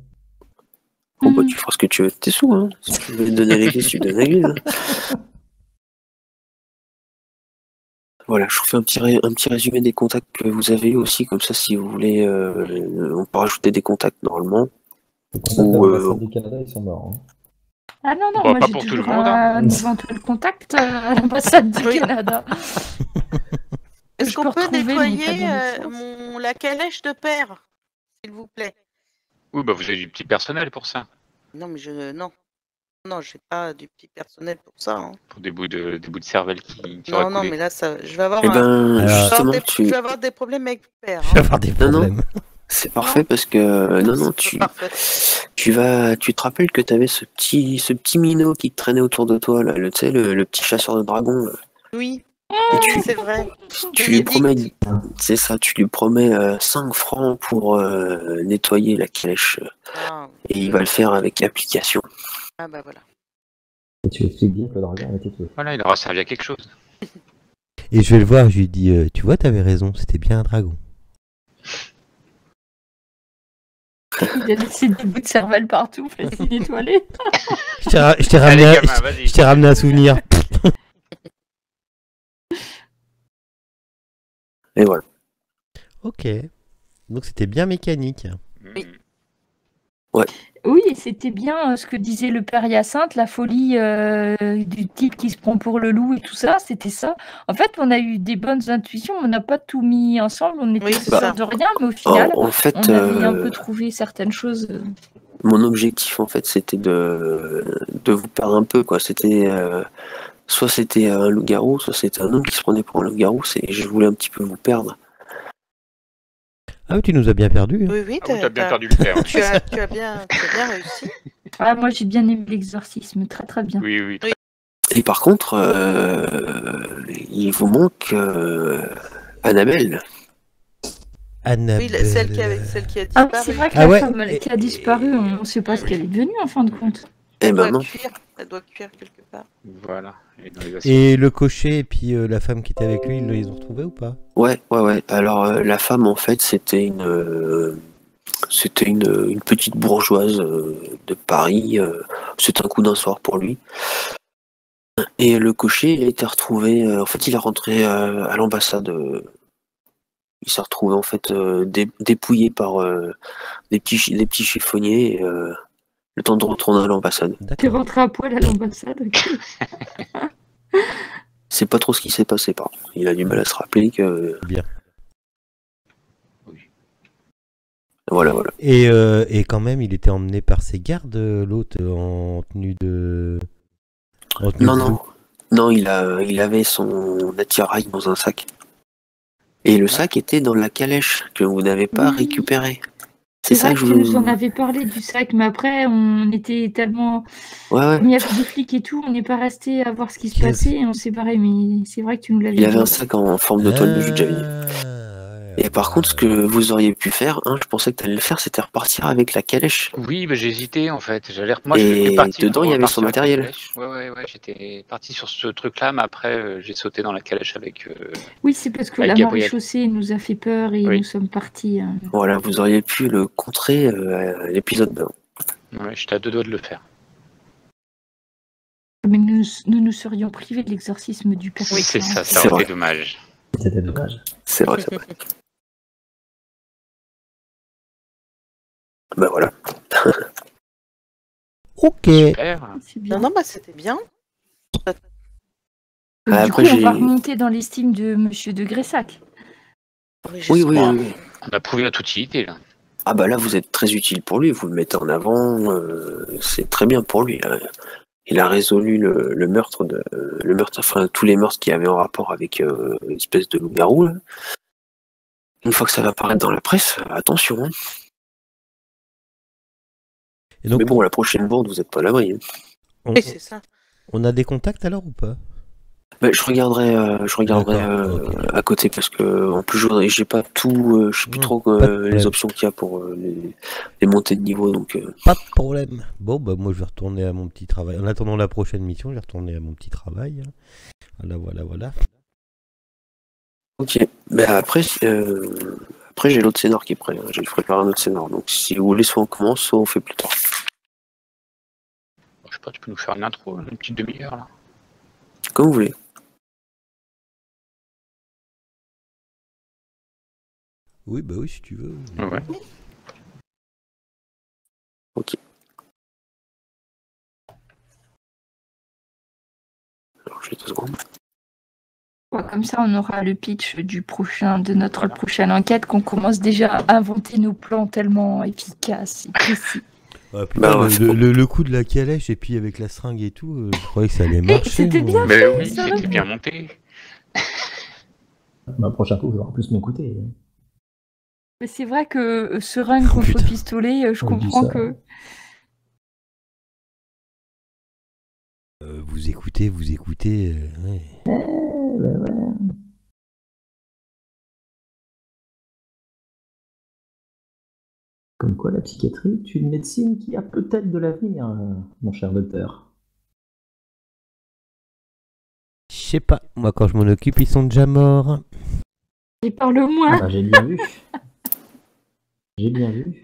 Oh bah tu feras ce que tu veux de tes sous, hein. Si tu veux donner à l'église, tu donnes à l'église. Hein. Voilà, je vous fais un petit résumé des contacts que vous avez eu aussi, comme ça si vous voulez, on peut rajouter des contacts normalement. Les contacts de l'ambassade du Canada, ils sont morts. Hein. Ah non, Bah, moi pas j'ai pour tout toujours le monde, hein. un éventuel contact à l'ambassade du Canada. Est-ce qu'on peut nettoyer la la calèche de père, s'il vous plaît? Oui, bah vous avez du petit personnel pour ça. Non, mais non, j'ai pas du petit personnel pour ça. Hein. Pour des bouts de cervelle qui Non, auraient coulé. mais là, je vais avoir, je vais avoir des problèmes avec père. Je vais avoir des problèmes. Non. C'est parfait parce que tu te rappelles que tu avais ce petit minot qui te traînait autour de toi là, le petit chasseur de dragons. Là. Oui. C'est vrai. Tu lui promets, c'est ça, tu lui promets 5 francs pour nettoyer la calèche. Et il va le faire avec application. Ah bah voilà. Et tu expliques bien que le dragon a été tué. Voilà, il aura servi à quelque chose. Et je vais le voir, je lui dis, tu vois, t'avais raison, c'était bien un dragon. Il a laissé des bouts de cervelle partout, facile étoilé. Je t'ai ramené un souvenir. Et voilà. Ok. Donc c'était bien mécanique. Oui. Ouais. Oui, et c'était bien ce que disait le père Hyacinthe, la folie du type qui se prend pour le loup et tout ça, c'était ça. En fait, on a eu des bonnes intuitions, on n'a pas tout mis ensemble, on était sûr de rien, mais au final, en fait, on avait un peu trouvé certaines choses. Mon objectif, en fait, c'était de vous perdre un peu, quoi. C'était soit c'était un loup-garou, soit c'était un homme qui se prenait pour un loup-garou. Je voulais un petit peu vous perdre. Ah oui, tu nous as bien perdu. Hein. Oui, t'as bien perdu le père. tu as bien réussi. Ah, moi j'ai bien aimé l'exorcisme, très très bien. Oui. Et par contre, il vous manque Annabelle. Annabelle. Oui, celle qui a disparu. Ah, c'est vrai que la femme qui a disparu, on ne sait pas ce qu'elle est devenue en fin de compte. Eh Elle ben doit non. cuire. Elle doit cuire quelque part. Voilà. Et dans les Et le cocher et puis la femme qui était avec lui, ils les ont retrouvés ou pas? Ouais. Alors la femme, en fait, c'était une petite bourgeoise de Paris. C'était un coup d'un soir pour lui. Et le cocher, il a été retrouvé. En fait, il est rentré à l'ambassade. Il s'est retrouvé en fait dépouillé par des petits chiffonniers. Le temps de retourner à l'ambassade. T'es D'accord. rentré à poil à l'ambassade, ok. C'est pas trop ce qui s'est passé par contre. Il a du mal à se rappeler que. Bien. Voilà. Et quand même, il était emmené par ses gardes, l'autre, en tenue de. En tenue de Non. veau. Non, il avait son attirail dans un sac. Et le sac était dans la calèche que vous n'avez pas Oui. récupéré. C'est ça vrai que que je tu nous vous. en avais parlé du sac, mais après, on était tellement. Ouais. Comme il y avait des flics et tout, on n'est pas resté à voir ce qui se Qu'est-ce- passait et on s'est barré. Mais c'est vrai que tu nous l'avais Il avait dit. un sac en forme de toile de jus de Javel. Ouais, Et par contre, ce que vous auriez pu faire, je pensais que tu allais le faire, c'était repartir avec la calèche. Oui, bah, j'ai hésité en fait. Moi, Et j'étais parti dedans, pour il y avait son repartir avec la matériel. calèche. Ouais, j'étais parti sur ce truc-là, mais après, j'ai sauté dans la calèche avec. Oui, c'est parce que Avec la Gabriel. maréchaussée nous a fait peur et Oui. nous sommes partis. Voilà, vous auriez pu le contrer à l'épisode d'avant. Ouais, j'étais à 2 doigts de le faire. Mais nous serions privés de l'exorcisme du Père. C'est Fouettard. ça, C'est ça aurait vrai. été dommage. C'était dommage. C'est vrai. Bah voilà. Ok. Super. C'est bien. Non, c'était bien. Du Après, coup, on va j'ai- remonter dans l'estime de Monsieur de Gressac. Oui. On a prouvé notre utilité là. Ah bah là, vous êtes très utile pour lui. Vous le mettez en avant. C'est très bien pour lui. Là. Il a résolu le meurtre, enfin tous les meurtres qui avaient en rapport avec une espèce de loup-garou. Là. Une fois que ça va apparaître dans la presse, attention. Et donc, Mais bon, la prochaine bourde, vous n'êtes pas à l'abri. Oui, c'est ça. on a des contacts alors ou pas? Bah, je regarderai D'accord, ok. à côté parce que en plus j'ai pas tout, je sais plus Non, trop pas de les problème. options qu'il y a pour les montées de niveau. Donc Pas de problème. Bon, bah moi je vais retourner à mon petit travail. En attendant la prochaine mission, je vais retourner à mon petit travail. Voilà. ok. Mais après j'ai l'autre scénar qui est prêt. J'ai préparé un autre scénar. Donc si vous voulez, soit on commence, soit on fait plus tard. Je sais pas, tu peux nous faire une intro, une petite demi-heure là. Comme vous voulez. Oui, bah oui, si tu veux. Ouais. Ok. Alors j'ai 2 secondes. Ouais, comme ça, on aura le pitch de notre prochaine enquête, qu'on commence déjà à inventer nos plans tellement efficaces et précis. Ah, putain, Bah ouais, le coup de la calèche et puis avec la seringue et tout, je croyais que ça allait marcher. c'était moi. bien. Mais oui, ça c'était va. bien monté. Bah, prochain coup, il va plus m'écouter. Mais c'est vrai que seringue Oh, contre putain. pistolet, je On dit comprends ça. que. Vous écoutez. Ouais. Ouais. Comme quoi, la psychiatrie est une médecine qui a peut-être de l'avenir, mon cher docteur. Je sais pas, moi quand je m'en occupe, ils sont déjà morts. Et parle Ah moins. bah, j'ai bien vu. J'ai bien vu.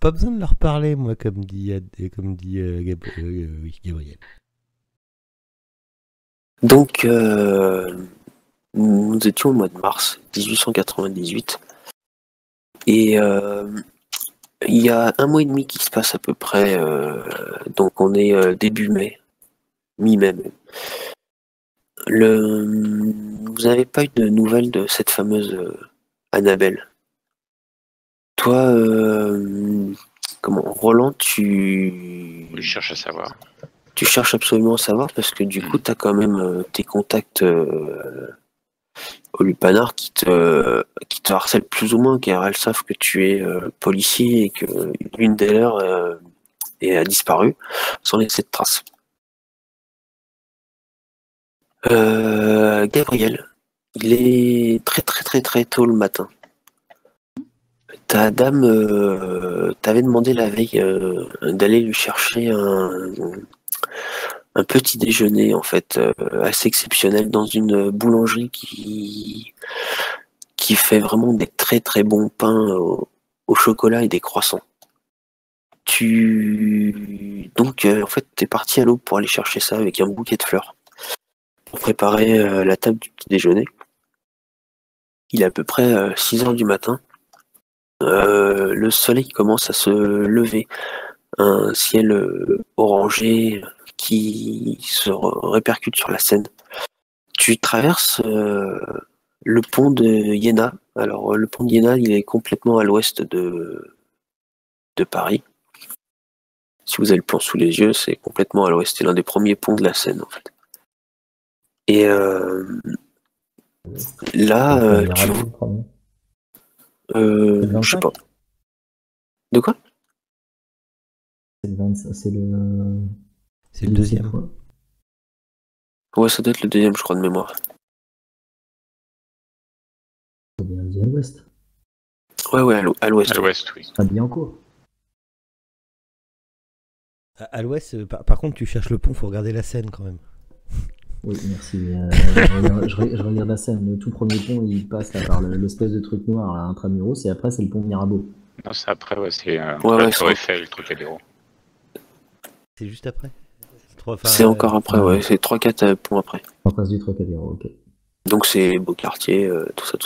Pas besoin de leur parler, moi, comme dit Gabriel. Donc nous étions au mois de mars 1898 et il y a 1 mois et demi qui se passe à peu près. Donc on est début mai, mi-mai même. Vous n'avez pas eu de nouvelles de cette fameuse Annabelle. Toi, Roland, Je cherche à savoir. tu cherches absolument à savoir parce que du coup, tu as quand même tes contacts au Lupanar qui te harcèlent plus ou moins car elles savent que tu es policier et que l'une des leurs a disparu sans laisser de traces. Gabriel, il est très tôt le matin. Ta dame t'avait demandé la veille d'aller lui chercher un petit déjeuner en fait assez exceptionnel dans une boulangerie qui fait vraiment des très très bons pains au chocolat et des croissants. Donc en fait t'es parti à l'aube pour aller chercher ça avec un bouquet de fleurs pour préparer la table du petit déjeuner. Il est à peu près 6 heures du matin. Le soleil commence à se lever, un ciel orangé qui se répercute sur la Seine. Tu traverses le pont de Iéna. Alors le pont de Iéna, il est complètement à l'ouest de Paris. Si vous avez le plan sous les yeux, c'est complètement à l'ouest. C'est l'un des premiers ponts de la Seine en fait. Et là, tu je sais pas. De quoi? C'est le deuxième. fois. Ouais, ça doit être le deuxième, je crois, de mémoire. C'est bien dit à l'ouest. Ouais, à l'ouest. À l'ouest, oui. À Billancourt. À l'ouest, par contre, tu cherches le pont, faut regarder la Seine quand même. Oui, merci. Je regarde la scène. Le tout premier pont, il passe là, par l'espèce de truc noir à Intramuros, et après, c'est le pont Mirabeau. Non, c'est après, ouais, c'est Ouais, Tour Eiffel, le Trocadéro. C'est juste après. C'est encore après, ouais. C'est 3-4 ponts après. En face du Trocadéro, ok. Donc c'est beau quartier, tout ça.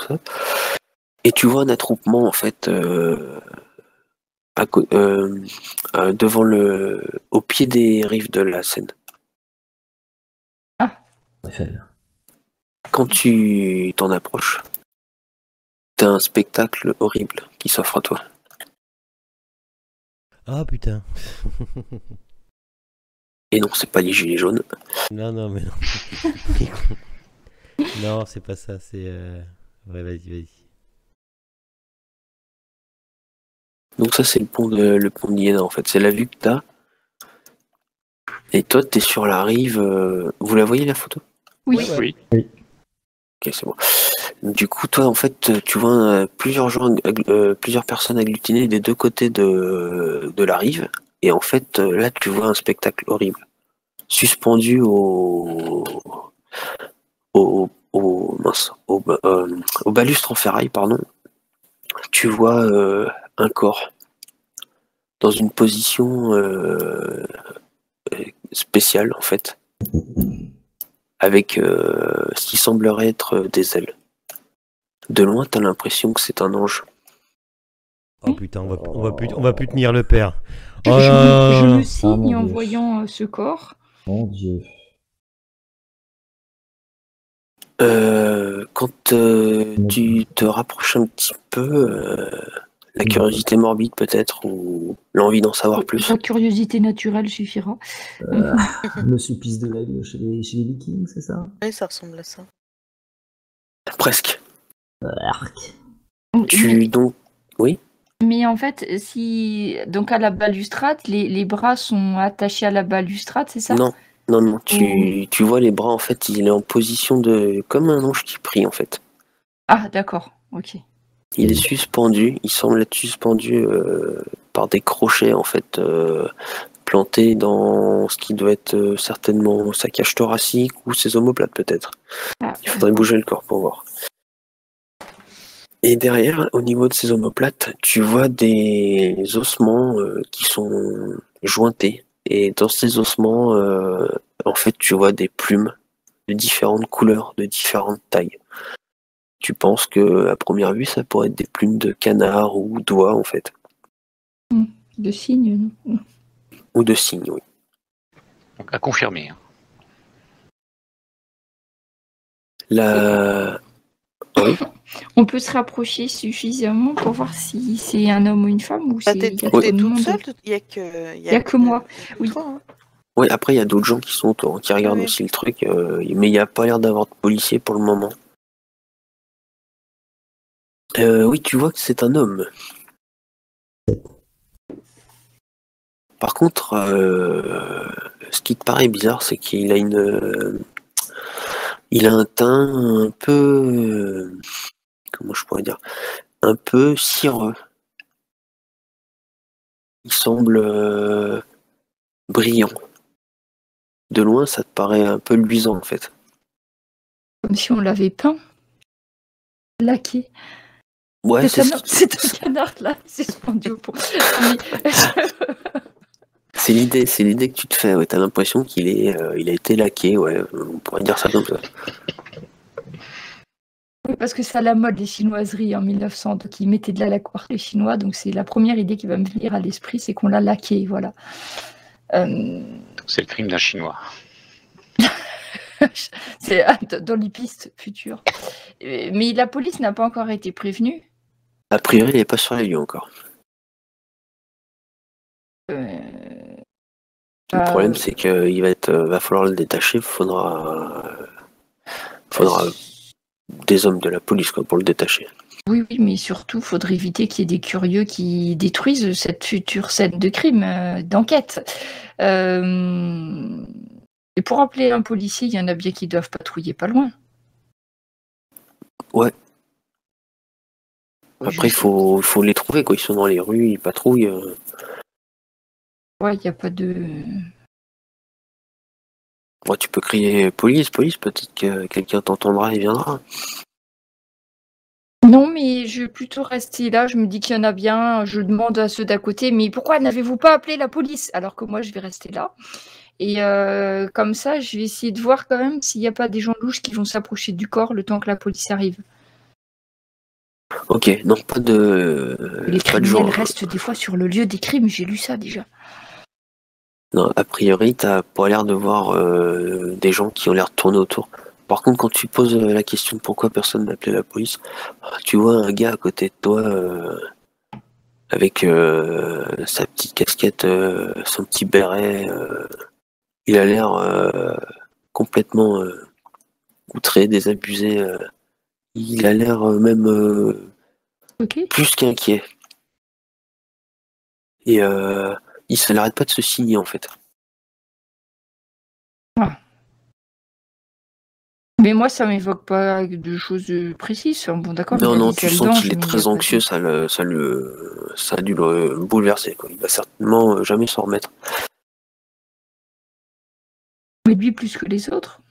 Et tu vois un attroupement en fait devant au pied des rives de la Seine. Eiffel. Quand tu t'en approches, t'as un spectacle horrible qui s'offre à toi. Ah putain. Et non, c'est pas les gilets jaunes. Non, mais non. Non, c'est pas ça, c'est... Ouais, vas-y. Donc ça, c'est le pont de Iéna, en fait. C'est la vue que t'as. Et toi, t'es sur la rive... Vous la voyez, la photo? Oui. Oui. Ok, c'est bon. Du coup, toi, en fait, tu vois plusieurs personnes agglutinées des deux côtés de la rive. Et en fait, là, tu vois un spectacle horrible. Suspendu au balustre en ferraille, pardon. Tu vois un corps dans une position spéciale, en fait. Avec ce qui semblerait être des ailes. De loin, t'as l'impression que c'est un ange. Oh putain, on va plus tenir le père. Je me signe mon en Dieu. voyant ce corps. Mon Dieu. Quand tu te rapproches un petit peu, la curiosité morbide peut-être, ou l'envie d'en savoir plus. La curiosité naturelle suffira. Le supplice de l'aigle chez les Vikings, c'est ça? Oui, ça ressemble à ça. Presque. Arc. Oui. Mais en fait, si donc à la balustrade, les bras sont attachés à la balustrade, c'est ça? Non. Tu vois les bras, en fait, il est en position comme un ange qui prie, en fait. Ah, d'accord, ok. Il est suspendu, il semble être suspendu par des crochets, en fait, plantés dans ce qui doit être certainement sa cage thoracique ou ses omoplates, peut-être. Ah, Il faudrait bouger le corps pour voir. Et derrière, au niveau de ces omoplates, tu vois des ossements qui sont jointés. Et dans ces ossements, en fait, tu vois des plumes de différentes couleurs, de différentes tailles. Tu penses que, à première vue, ça pourrait être des plumes de canard ou d'oie, en fait. de cygne, non? Ou de cygne, oui. Donc à confirmer. Hein. Oui. On peut se rapprocher suffisamment pour voir si c'est un homme ou une femme ou Bah, c'est... t'es il y a toute tout le monde. seule, il y a que... Il y a que moi, oui. toi, hein. Oui, après, il y a d'autres gens qui sont autour, qui regardent Oui. aussi le truc, mais il n'y a pas l'air d'avoir de policiers pour le moment. Oui, tu vois que c'est un homme. Par contre, ce qui te paraît bizarre, c'est qu'il a il a un teint un peu, comment je pourrais dire, un peu cireux, il semble brillant. De loin, ça te paraît un peu luisant en fait. Comme si on l'avait peint. Laqué. Ouais, C'est un canard là, c'est suspendu au pont. C'est l'idée que tu te fais. Ouais, t'as l'impression qu'il il a été laqué. Ouais, on pourrait dire ça comme ça. Oui, parce que c'est à la mode les chinoiseries en 1900, donc ils mettaient de la laque par les Chinois, donc c'est la première idée qui va me venir à l'esprit, c'est qu'on l'a laqué, voilà. C'est le crime d'un Chinois. C'est dans les pistes futures. Mais la police n'a pas encore été prévenue. A priori, il n'est pas sur les lieux encore. Le problème, c'est qu'il va falloir le détacher. Faudra des hommes de la police quoi, pour le détacher. Oui, mais surtout, il faudrait éviter qu'il y ait des curieux qui détruisent cette future scène de crime, d'enquête. Et pour appeler un policier, il y en a bien qui doivent patrouiller pas loin. Ouais. Après, il faut les trouver, quoi. Ils sont dans les rues, ils patrouillent. Ouais, il n'y a pas de... Ouais, tu peux crier police, peut-être que quelqu'un t'entendra et viendra. Non, mais je vais plutôt rester là. Je me dis qu'il y en a bien. Je demande à ceux d'à côté, mais pourquoi n'avez-vous pas appelé la police? Alors que moi, je vais rester là. Et comme ça, je vais essayer de voir quand même s'il n'y a pas des gens louches qui vont s'approcher du corps le temps que la police arrive. Ok, non, pas de... Les pas de criminels jour. restent des fois sur le lieu des crimes. J'ai lu ça déjà. Non, a priori, t'as pas l'air de voir des gens qui ont l'air de tourner autour. Par contre, quand tu poses la question de pourquoi personne n'a appelé la police, tu vois un gars à côté de toi avec sa petite casquette, son petit béret. Il a l'air complètement outré, désabusé. Il a l'air même plus qu'inquiet. Et il n'arrête pas de se signer en fait. Mais moi, ça m'évoque pas de choses précises. Enfin, bon, d'accord. Non, tu sens qu'il est très anxieux, ça a dû le bouleverser, quoi. Il va certainement jamais s'en remettre. Mais lui plus que les autres?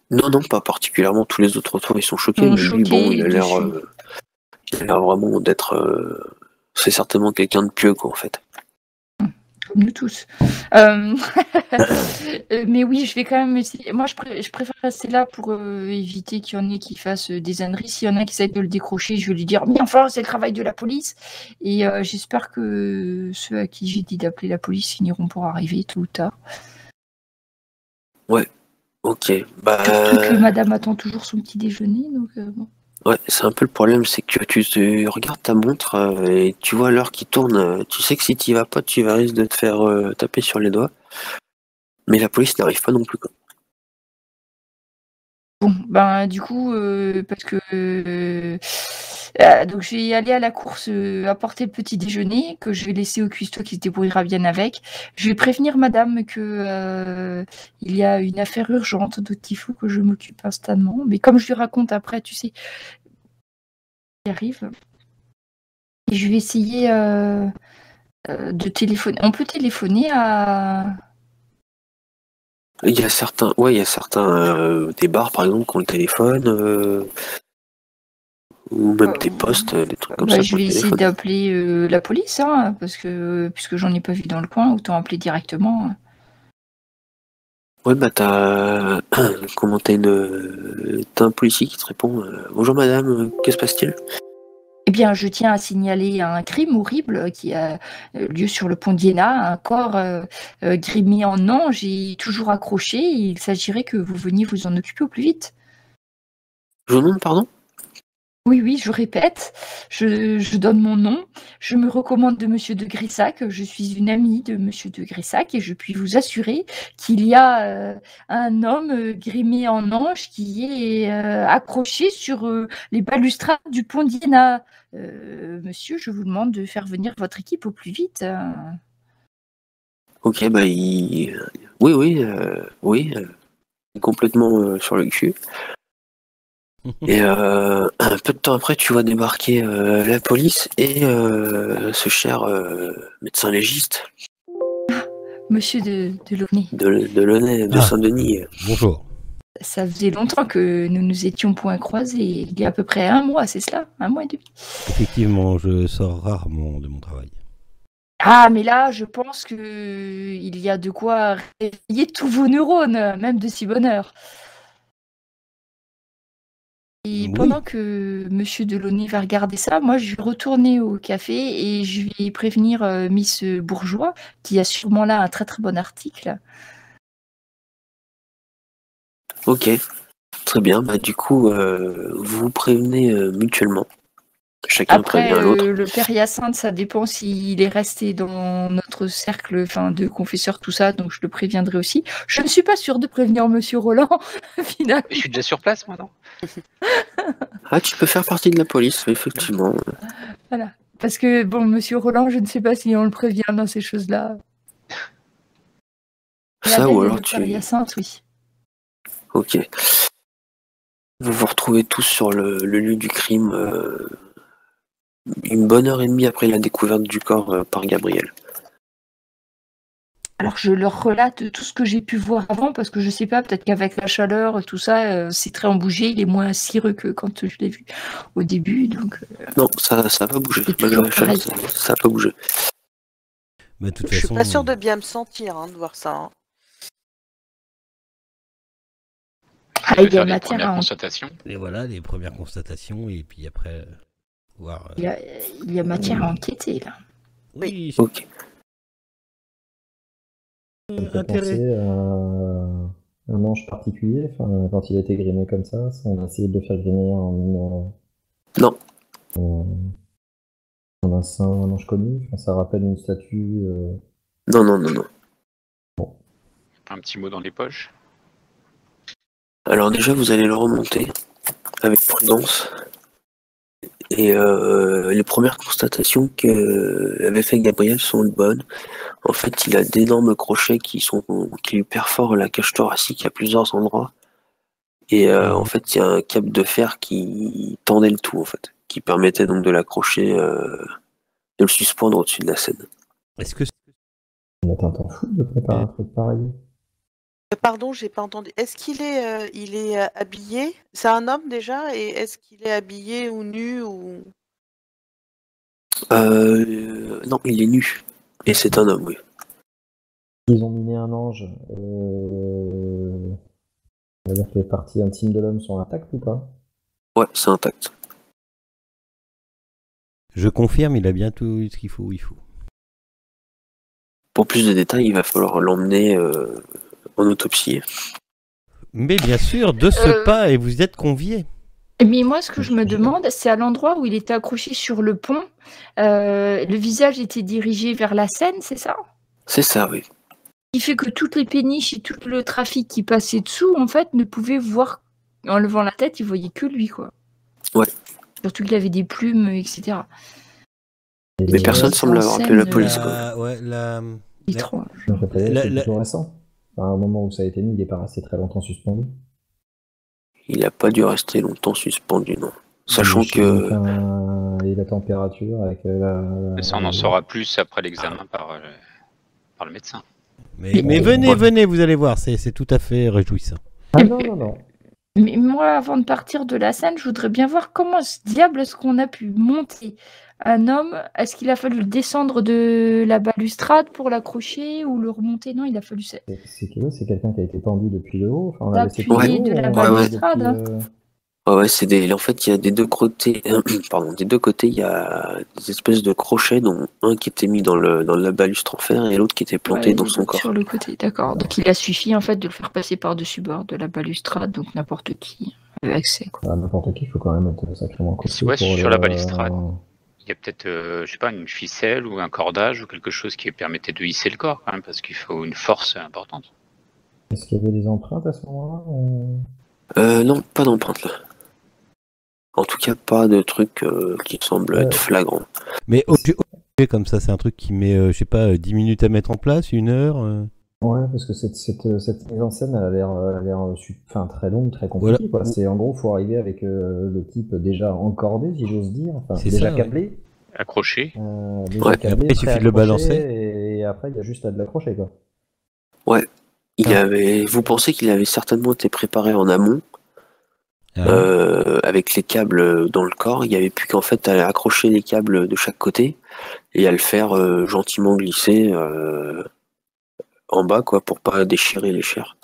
Non, pas particulièrement. Tous les autres autour, ils sont choqués. Mais lui, bon, il a l'air vraiment d'être... c'est certainement quelqu'un de pieux, quoi, en fait. Comme nous tous. Mais oui, je vais quand même essayer. Moi, je préfère rester là pour éviter qu'il y en ait qui fassent des âneries. S'il y en a qui essayent de le décrocher, je vais lui dire mais enfin, c'est le travail de la police. Et j'espère que ceux à qui j'ai dit d'appeler la police finiront pour arriver tôt ou tard. Ouais, ok. Surtout que madame attend toujours son petit déjeuner. Donc, bon. Ouais, c'est un peu le problème, c'est que tu regardes ta montre et tu vois l'heure qui tourne. Tu sais que si tu y vas pas, tu vas risquer de te faire taper sur les doigts. Mais la police n'arrive pas non plus, quoi. Bon, du coup, parce que donc je vais aller à la course apporter le petit déjeuner que je vais laisser au cuistot qui se débrouillera bien avec. Je vais prévenir madame que il y a une affaire urgente dont il faut que je m'occupe instamment. Mais comme je lui raconte après, tu sais, il arrive. Et je vais essayer de téléphoner. On peut téléphoner à... Il y a certains des bars par exemple qui ont le téléphone, ou même des postes, des trucs comme ça. Je vais essayer d'appeler la police, hein, parce que puisque j'en ai pas vu dans le coin, autant appeler directement. Ouais, t'as un policier qui te répond bonjour madame, que se passe-t-il? Eh bien, je tiens à signaler un crime horrible qui a lieu sur le pont d'Iéna, un corps grimé en ange et toujours accroché. Il s'agirait que vous veniez vous en occuper au plus vite. Je vous demande pardon? Oui, je répète, je donne mon nom. Je me recommande de Monsieur de Grissac. Je suis une amie de Monsieur de Grissac et je puis vous assurer qu'il y a un homme grimé en ange qui est accroché sur les balustrades du pont d'Iéna. Monsieur, je vous demande de faire venir votre équipe au plus vite. Ok, oui, complètement sur le cul. Et un peu de temps après, tu vois débarquer la police et ce cher médecin légiste Monsieur de Launay. de Launay, de Ah. Saint-Denis. Bonjour. Ça faisait longtemps que nous nous étions point croisés. Il y a à peu près 1 mois, c'est cela? 1 mois et demi. Effectivement, je sors rarement de mon travail. Ah, mais là, je pense que il y a de quoi réveiller tous vos neurones, même de si bonne heure. Et Oui. pendant que Monsieur Delaunay va regarder ça, moi, je vais retourner au café et je vais prévenir Miss Bourgeois, qui a sûrement là un très très bon article. Ok, très bien. Bah, du coup, vous vous prévenez mutuellement. Chacun Après, prévient l'autre. le père Hyacinthe, ça dépend s'il est resté dans notre cercle de confesseurs, tout ça, donc je le préviendrai aussi. Je ne suis pas sûre de prévenir Monsieur Roland, finalement. Je suis déjà sur place, moi, non? Ah, tu peux faire partie de la police, effectivement. Voilà. Parce que, bon, Monsieur Roland, je ne sais pas si on le prévient dans ces choses-là. Ça, La ou belle alors et le père Hyacinthe, oui. Ok. Vous vous retrouvez tous sur le lieu du crime une bonne heure et demie après la découverte du corps par Gabriel. Alors, je leur relate tout ce que j'ai pu voir avant, parce que je sais pas, peut-être qu'avec la chaleur, tout ça, c'est très embouché, il est moins cireux que quand je l'ai vu au début, donc... Non, ça va pas bouger. C'est toujours pareil. Ça va pas bouger. Bah, de toute Je suis façon, pas sûre de bien me sentir de voir ça. Hein. Ah, Je vais il y a faire les matière premières à en- constatations. et voilà les premières constatations, et puis après, voir. il y a matière à enquêter, là. Oui, Ok. Ça me fait penser à un ange particulier, enfin, quand il a été grimé comme ça, on a essayé de le faire grimer Non. en un saint, un ange connu, enfin, ça rappelle une statue. Non. Un petit mot dans les poches. Alors déjà, vous allez le remonter avec prudence. Et les premières constatations qu'avait fait Gabriel sont les bonnes. En fait, il a d'énormes crochets qui lui perforent la cage thoracique à plusieurs endroits. Et en fait, il y a un câble de fer qui tendait le tout, en fait, qui permettait donc de l'accrocher, de le suspendre au-dessus de la scène. Est-ce que On a un temps fou de préparer un truc pareil. Pardon, j'ai pas entendu. Est-ce qu'il est, il est habillé? C'est un homme déjà, et est-ce qu'il est habillé ou nu ou... Non, il est nu. Et c'est un homme, oui. Ils ont miné un ange. On va dire que les parties intimes de l'homme sont intactes ou pas? Ouais, c'est intact. je confirme, il a bien tout ce qu'il faut où il faut. Pour plus de détails, il va falloir l'emmener en autopsie. Mais bien sûr, de ce pas, et vous êtes conviés. Mais moi, ce que je me demande, c'est à l'endroit où il était accroché sur le pont, le visage était dirigé vers la Seine, c'est ça? C'est ça, oui. Ce qui fait que toutes les péniches et tout le trafic qui passait dessous, en fait, ne pouvait voir, en levant la tête, il voyait que lui, quoi. Ouais. Surtout qu'il avait des plumes, etc. Et Mais les- personne c'est semble en avoir appelé la scène, police, quoi. Ouais, Étrange. Je me rappelle, La- c'est la- plutôt récent. Enfin, à un moment où ça a été mis, il est pas resté très longtemps suspendu. Il n'a pas dû rester longtemps suspendu, non. Sachant Donc, que... et la température avec Mais ça, on en saura plus après l'examen par le médecin. Mais venez, vous allez voir, c'est tout à fait réjouissant. Ah non. Mais moi, avant de partir de la scène, je voudrais bien voir comment ce diable est-ce qu'on a pu monter un homme. Est-ce qu'il a fallu le descendre de la balustrade pour l'accrocher ou le remonter? Non, il a fallu C'est quelqu'un qui a été pendu depuis le haut. Enfin, on l'a laissé Appuyé depuis le de haut, la on l'a balustrade, depuis, Ouais, c'est des... En fait, il y a des deux côtés... Pardon, des deux côtés, il y a des espèces de crochets, dont un qui était mis dans la balustre en fer et l'autre qui était planté Ouais, dans les son autres corps. sur le côté, d'accord. Donc il a suffi en fait de le faire passer par-dessus bord de la balustrade, donc n'importe qui a accès, quoi. Ah, n'importe qui, il faut quand même être sacrément costaud. Ouais, pour sur le- la balustrade. Il y a peut-être, je sais pas, une ficelle ou un cordage ou quelque chose qui permettait de hisser le corps, quand même, parce qu'il faut une force importante. Est-ce qu'il y avait des empreintes à ce moment-là Non, pas d'empreinte, là. En tout cas, pas de truc qui semble être flagrant. Mais comme ça, c'est un truc qui met, je sais pas, 10 minutes à mettre en place, 1 heure Ouais, parce que cette mise en scène, elle a l'air très longue, très compliquée, Voilà. quoi. C'est en gros, faut arriver avec le type déjà encordé, si j'ose dire, enfin C'est déjà ça, ouais. câblé, Accroché. déjà Ouais. câblé, Après, il suffit de le prêt à balancer. accrocher, et après il y a juste à de l'accrocher, quoi. Ouais. Ah. Vous pensez qu'il avait certainement été préparé en amont, Ah. avec les câbles dans le corps. Il n'y avait plus qu'en fait à accrocher les câbles de chaque côté et à le faire gentiment glisser en bas, quoi, pour pas déchirer les chairs.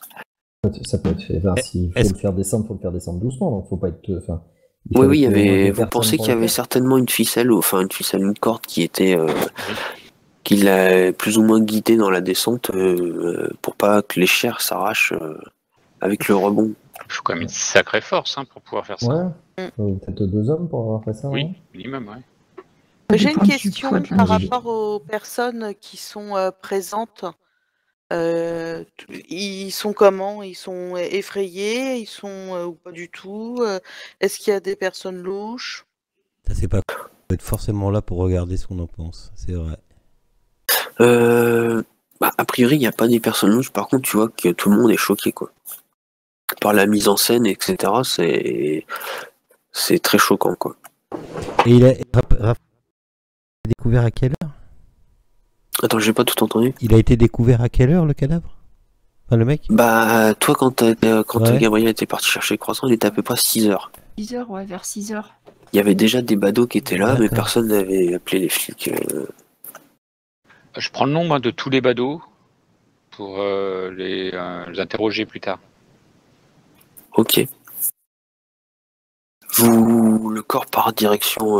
Ça peut être fait. Enfin, s'il faut est-ce- le faire descendre, faut le faire descendre doucement. Donc, faut pas être. Enfin, il Oui, fallait oui, il y qu'il y ait au moins avait. deux Vous personnes pensez pour qu'il y le avait faire. certainement une ficelle, une corde qui était qui l'a plus ou moins guidé dans la descente pour pas que les chairs s'arrachent avec le rebond. Il faut quand même une sacrée force pour pouvoir faire ça. Ouais. Peut-être 2 hommes pour avoir fait ça. Oui, ouais. minimum, ouais. Ça J'ai une dépend du question poids de la par magie. rapport aux personnes qui sont présentes. Ils sont comment? Ils sont effrayés? Ils sont ou pas du tout? Est-ce qu'il y a des personnes louches? Ça, c'est pas. On peut être forcément là pour regarder ce qu'on en pense. C'est vrai. A priori, il n'y a pas des personnes louches. Par contre, tu vois que tout le monde est choqué, quoi. Par la mise en scène, etc. C'est très choquant, quoi. Et il a découvert à quelle heure? Attends, j'ai pas tout entendu. Il a été découvert à quelle heure, le cadavre? Enfin, le mec? Bah, toi, quand Ouais. Gabriel était parti chercher le croissant, il était à peu près 6 heures. 6 heures, ouais, vers 6 heures. Il y avait déjà des badauds qui étaient là, mais D'accord. personne n'avait appelé les flics. Je prends le nombre de tous les badauds pour les interroger plus tard. Ok. Le corps part direction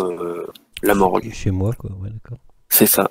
la morgue. Chez moi, quoi. Ouais, d'accord. C'est ça.